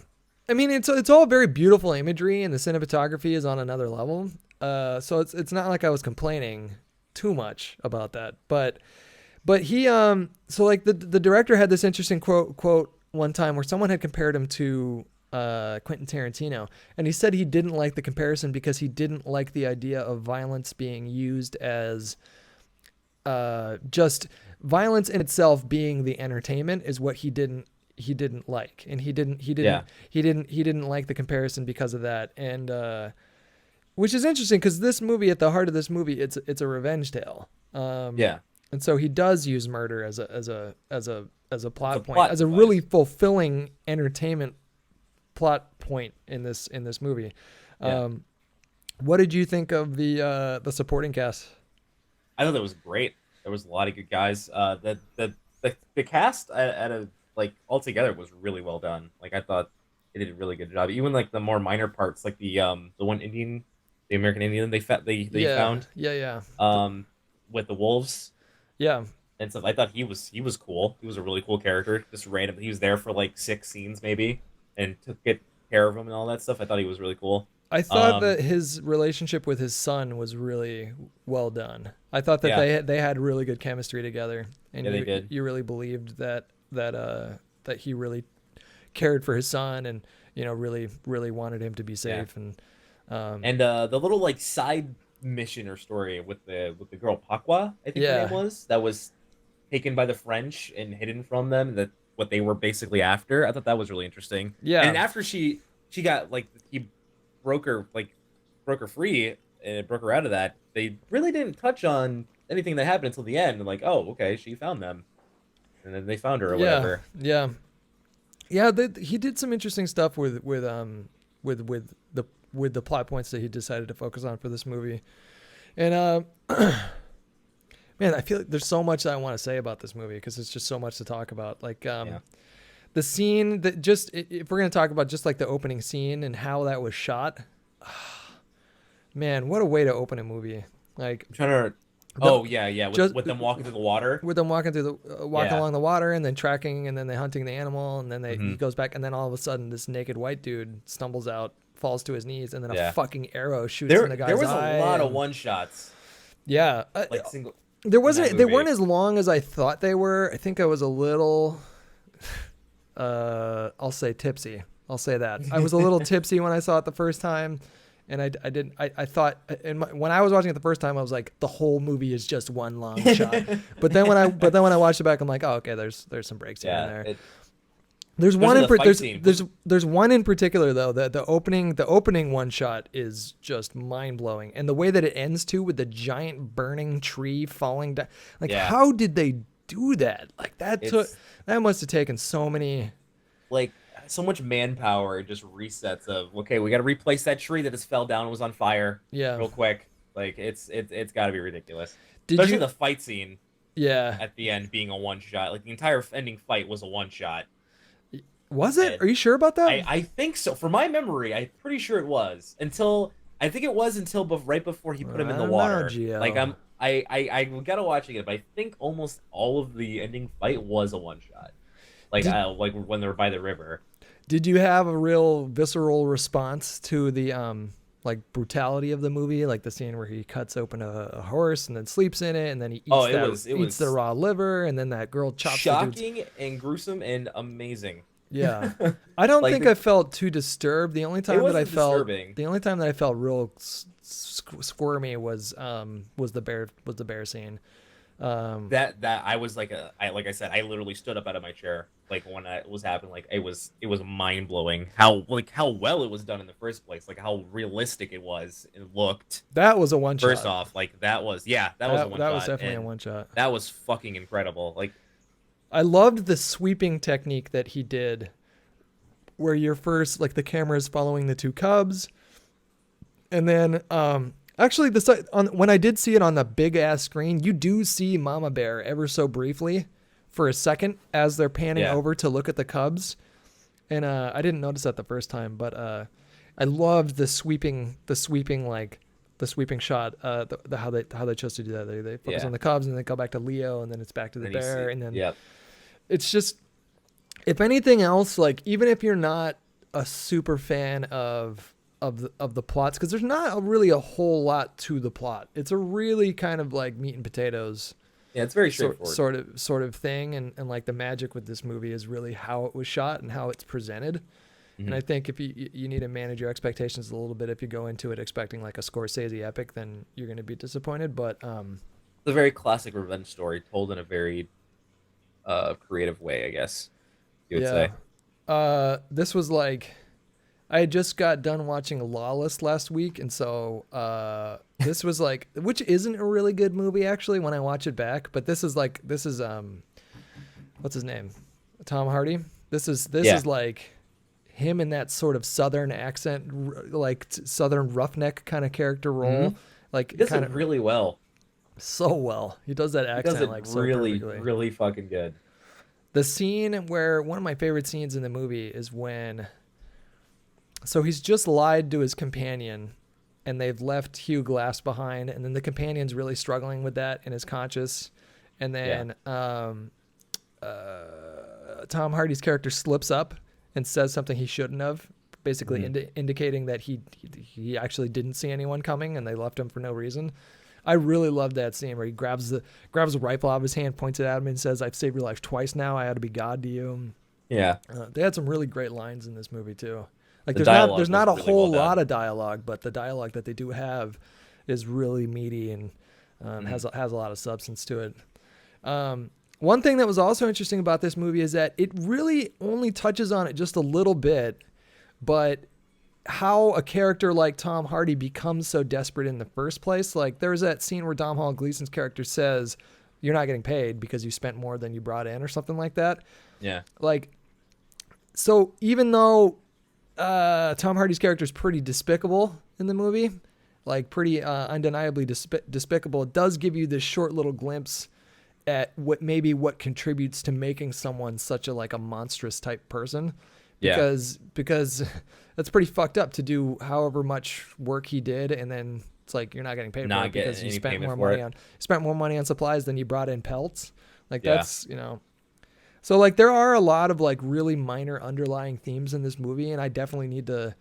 I mean it's all very beautiful imagery and the cinematography is on another level. So it's not like I was complaining too much about that, but he so like the director had this interesting quote one time where someone had compared him to Quentin Tarantino, and he said he didn't like the comparison because he didn't like the idea of violence being used as just violence in itself being the entertainment is what he didn't like, and he didn't like the comparison because of that, and which is interesting because this movie, at the heart of this movie, it's a revenge tale. Yeah. And so he does use murder as a plot point, plot as a device. really fulfilling entertainment plot point in this movie. Yeah. What did you think of the supporting cast? I thought that was great. There was a lot of good guys. The cast at a like altogether was really well done. Like I thought they did a really good job. Even like the more minor parts, like the one Indian, the American Indian they found Yeah. with the wolves Yeah. and stuff. I thought he was cool. He was a really cool character. Just random. He was there for like 6 scenes maybe, and took good care of him and all that stuff. I thought he was really cool. I thought that his relationship with his son was really well done. I thought that they had really good chemistry together, and they did. You really believed that he really cared for his son, and really wanted him to be safe. And the little like side mission or story with the girl Pakwa, I think her name was, that was taken by the French and hidden from them, that what they were basically after. I thought that was really interesting. Yeah. And after she got like, he broke her free and broke her out of that, they really didn't touch on anything that happened until the end. Like, oh, okay, she found them, and then they found her or whatever. Yeah. He did some interesting stuff with the plot points that he decided to focus on for this movie. And man, I feel like there's so much that I want to say about this movie, because it's just so much to talk about. Like the scene that if we're going to talk about just like the opening scene and how that was shot, man, what a way to open a movie. Like, I'm trying to with them walking through the water. With them walking along the water, and then tracking, and then they hunting the animal, and then he goes back, and then all of a sudden this naked white dude stumbles out, falls to his knees, and then a fucking arrow shoots in the guy's eye. There was a lot of one shots. Yeah. Like single. They weren't as long as I thought they were. I think I was a little I'll say tipsy. I'll say that. I was a little tipsy when I saw it the first time, and I thought, when I was watching it the first time, I was like, the whole movie is just one long shot. But then when I watched it back, I'm like, oh, okay, there's some breaks here and there. There's one in particular though, that the opening one shot is just mind blowing, and the way that it ends too, with the giant burning tree falling down. Like, how did they do that? Like that must have taken so much manpower. Just resets of, okay, we got to replace that tree that just fell down and was on fire. Real quick. Like it's got to be ridiculous. Especially the fight scene. Yeah. At the end being a one shot. Like the entire ending fight was a one shot. Was it? Are you sure about that? I think so. For my memory, I'm pretty sure it was. Until right before he put him in the water. Like I gotta watch it again, but I think almost all of the ending fight was a one shot. Like like when they're by the river. Did you have a real visceral response to the like brutality of the movie, like the scene where he cuts open a horse and then sleeps in it, and then he eats the raw liver, and then that girl chops shocking and gruesome and amazing. Yeah. I don't think I felt too disturbed. The only time that I felt real squirmy was the bear scene. That I was like I said, I literally stood up out of my chair like when it was happening. Like it was mind blowing how well it was done in the first place, like how realistic it looked. That was a one shot. First off, like that was a one shot. That was definitely a one shot. That was fucking incredible. Like, I loved the sweeping technique that he did, where you're first, like, the camera is following the two cubs, and then actually when I did see it on the big ass screen, you do see Mama Bear ever so briefly for a second as they're panning over to look at the cubs, and I didn't notice that the first time, but I loved the sweeping shot, how they chose to do that. They focus on the cubs, and then they go back to Leo, and then it's back to the bear, and then it's just, if anything else, like, even if you're not a super fan of the plots, because there's not really a whole lot to the plot. It's a really kind of like meat and potatoes. Yeah, it's very straightforward. Sort of thing, and like the magic with this movie is really how it was shot and how it's presented. Mm-hmm. And I think if you need to manage your expectations a little bit. If you go into it expecting like a Scorsese epic, then you're going to be disappointed. But it's a very classic revenge story told in a very creative way, I guess you would say. This was like, I had just got done watching Lawless last week, and so this was like, which isn't a really good movie actually when I watch it back, but this is what's his name, Tom Hardy. This is like him in that sort of southern accent, like southern roughneck kind of character role. Mm-hmm. Like, he does it really well. So well. He does that accent, he does it like really, so perfectly. Really fucking good. The scene where one of my favorite scenes in the movie is when, so he's just lied to his companion, and they've left Hugh Glass behind, and then the companion's really struggling with that and is conscious, and then Tom Hardy's character slips up and says something he shouldn't have, basically indicating that he actually didn't see anyone coming and they left him for no reason. I really loved that scene where he grabs the rifle out of his hand, points it at him, and says, "I've saved your life twice now. I ought to be God to you." Yeah. They had some really great lines in this movie too. Like The there's not a was really whole well lot done. of dialogue, but the dialogue that they do have is really meaty and has a lot of substance to it. One thing that was also interesting about this movie is that it really only touches on it just a little bit, but how a character like Tom Hardy becomes so desperate in the first place. Like there's that scene where Domhnall Gleeson's character says, "You're not getting paid because you spent more than you brought in," or something like that. Yeah. Like, so even though Tom Hardy's character is pretty despicable in the movie, like pretty undeniably despicable, it does give you this short little glimpse at what contributes to making someone such a monstrous type person. Because that's pretty fucked up to do however much work he did, and then it's like you're not getting paid for it because you spent more money on supplies than you brought in pelts. Like that's So like there are a lot of like really minor underlying themes in this movie, and I definitely need to,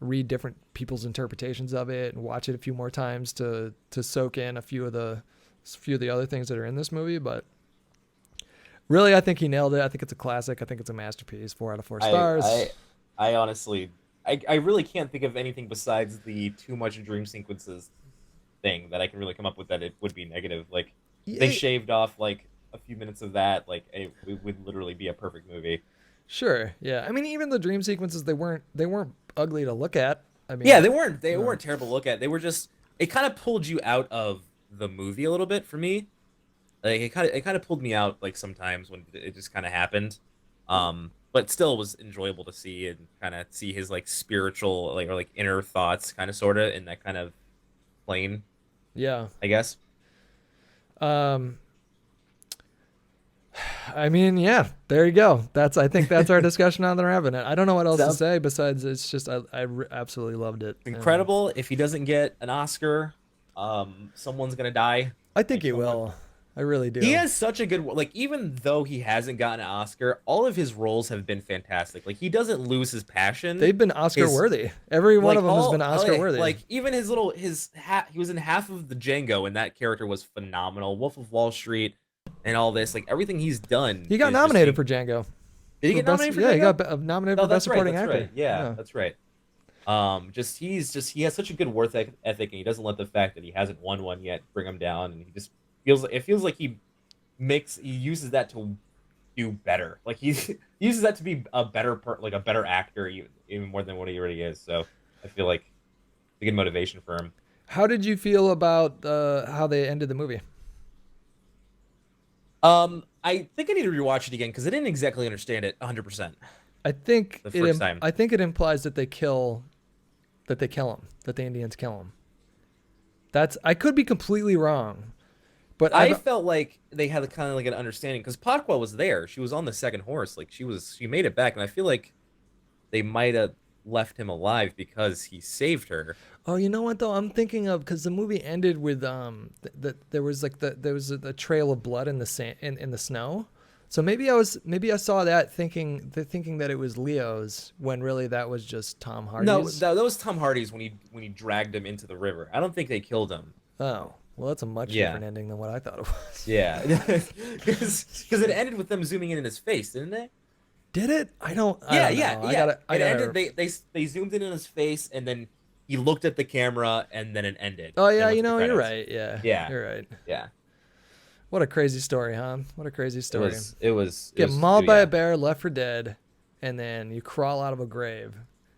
read different people's interpretations of it and watch it a few more times to soak in a few of the other things that are in this movie, but really, I think he nailed it. I think it's a classic. I think it's a masterpiece. 4 out of 4 stars. I honestly, I really can't think of anything besides the too much dream sequences thing that I can really come up with that it would be negative. Like they shaved off like a few minutes of that. Like it would literally be a perfect movie. Sure. Yeah. I mean, even the dream sequences, they weren't ugly to look at. I mean, yeah, they weren't terrible to look at. They were just, it kind of pulled you out of the movie a little bit for me. Like it kind of pulled me out like sometimes when it just kind of happened, but still was enjoyable to see and kind of see his like spiritual or like inner thoughts kind of sort of in that kind of plane. Yeah, I guess. I mean, yeah, there you go. I think that's our discussion on the Revenant. I don't know what else to say besides it's just I absolutely loved it. Incredible. If he doesn't get an Oscar, someone's gonna die. I think he will. I really do. He has such a good, like, even though he hasn't gotten an Oscar, all of his roles have been fantastic. Like, he doesn't lose his passion. They've been Oscar worthy. Every one of them has been Oscar worthy. Like, even he was in half of the Django, and that character was phenomenal. Wolf of Wall Street, and all this, like, everything he's done. He got nominated for Django. Did he get nominated for Django? Yeah, he got nominated for Best Supporting Actor. Right. Yeah, that's right. He has such a good work ethic, and he doesn't let the fact that he hasn't won one yet bring him down, and he just feels like he uses that to do better. Like he uses that to be a better a better actor even more than what he already is. So I feel like it's a good motivation for him. How did you feel about how they ended the movie? I think I need to rewatch it again because I didn't exactly understand it 100%. I think the first time. I think it implies that they kill him, that the Indians kill him. I could be completely wrong. But I felt like they had kind of like an understanding because Pakwa was there. She was on the second horse. Like she made it back, and I feel like they might have left him alive because he saved her. Oh, you know what though? I'm thinking of because the movie ended with there was a trail of blood in the sand in the snow. So maybe I saw that thinking that it was Leo's when really that was just Tom Hardy's. No, that was Tom Hardy's when he dragged him into the river. I don't think they killed him. Oh. Well, that's a much different ending than what I thought it was. Yeah, because it ended with them zooming in his face, didn't they? Did it? I don't know. It ended. They zoomed in his face, and then he looked at the camera, and then it ended. Oh yeah, you're right. Yeah, you're right. Yeah. What a crazy story, huh? What a crazy story. It was get mauled by a bear, left for dead, and then you crawl out of a grave.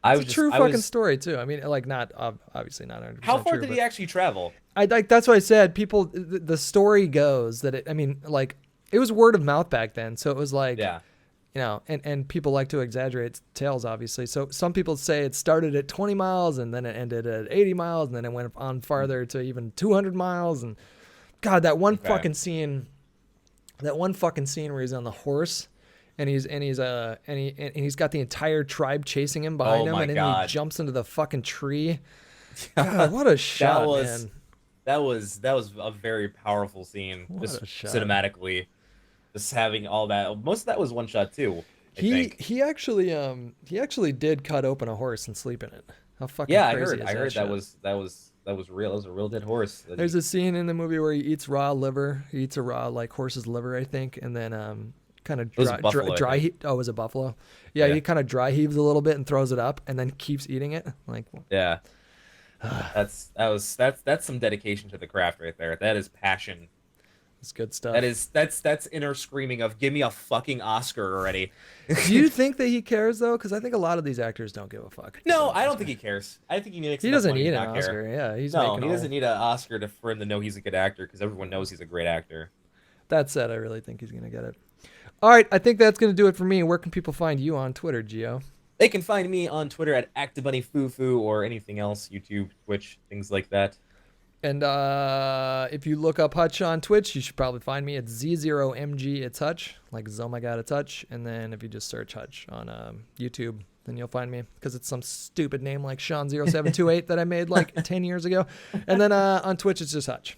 It's a true fucking story too. I mean, like not obviously not 100%. How far did he actually travel? That's what I said. People, the story goes that it was word of mouth back then, so it was like, and people like to exaggerate tales, obviously. So some people say it started at 20 miles and then it ended at 80 miles and then it went on farther to even 200 miles. And God, that one fucking scene where he's on the horse. And he's got the entire tribe chasing him behind him, and then he jumps into the fucking tree. God, what a shot, man! That was a very powerful scene, just cinematically, just having all that. Most of that was one shot too. He actually did cut open a horse and sleep in it. How fucking Yeah, crazy is I heard shit? that was real. That was a real dead horse. There's a scene in the movie where he eats raw liver. He eats a raw like horse's liver, I think, and then kind of was buffalo, dry I think. heat. Oh, it was a buffalo. Yeah, Yeah. he kind of dry heaves a little bit and throws it up, and then keeps eating it. Like, Yeah. That's some dedication to the craft right there. That is passion. it's good stuff. That's inner screaming of give me a fucking Oscar already. Do you think that he cares though? Because I think a lot of these actors don't give a fuck. No, I don't think he cares. I think he makes. He enough doesn't money need to an not care. Oscar. Yeah, he's No, making he doesn't all... need an Oscar for him to know he's a good actor because everyone knows he's a great actor. That said, I really think he's gonna get it. All right, I think that's gonna do it for me. Where can people find you on Twitter, Gio? They can find me on Twitter at ActiveBunnyFuFu or anything else, YouTube, Twitch, things like that. And if you look up Hutch on Twitch, you should probably find me at Z0MG. It's Hutch, like oh my god, it's Hutch. And then if you just search Hutch on YouTube, then you'll find me because it's some stupid name like Sean0728 that I made like 10 years ago. And then on Twitch, it's just Hutch.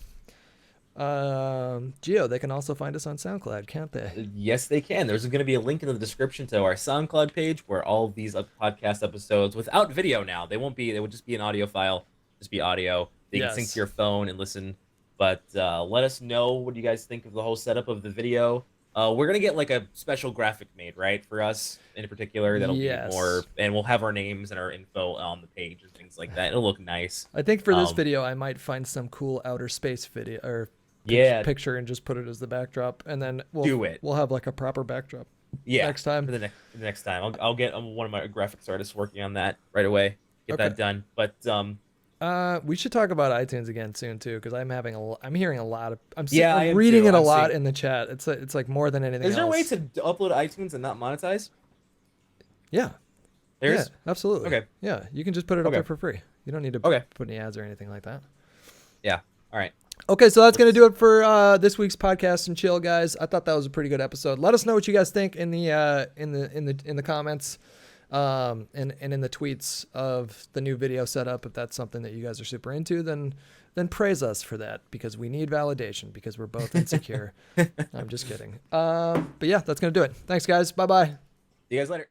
Gio, they can also find us on SoundCloud, can't they? Yes, they can. There's going to be a link in the description to our SoundCloud page where all of these podcast episodes, without video now, they won't be. They would just be an audio file, just be audio. You can sync to your phone and listen. But let us know what you guys think of the whole setup of the video. We're gonna get like a special graphic made, right, for us in particular. That'll be more, and we'll have our names and our info on the page and things like that. It'll look nice. I think for this video, I might find some cool outer space video or picture and just put it as the backdrop, and then we'll have like a proper backdrop. Yeah, next time. For the next time, I'll get one of my graphics artists working on that right away. Get that done. But we should talk about iTunes again soon too, because I'm hearing a lot of, I'm too. reading it a lot in the chat. It's like more than anything else. Is there a way to upload iTunes and not monetize? Yeah. There's? Yeah, absolutely. Okay. Yeah, you can just put it up there for free. You don't need to put any ads or anything like that. Yeah. All right. Okay, so that's gonna do it for this week's podcast and chill, guys. I thought that was a pretty good episode. Let us know what you guys think in the comments. And in the tweets of the new video setup. If that's something that you guys are super into, then praise us for that, because we need validation, because we're both insecure. I'm just kidding. But yeah, that's gonna do it. Thanks, guys. Bye bye. See you guys later.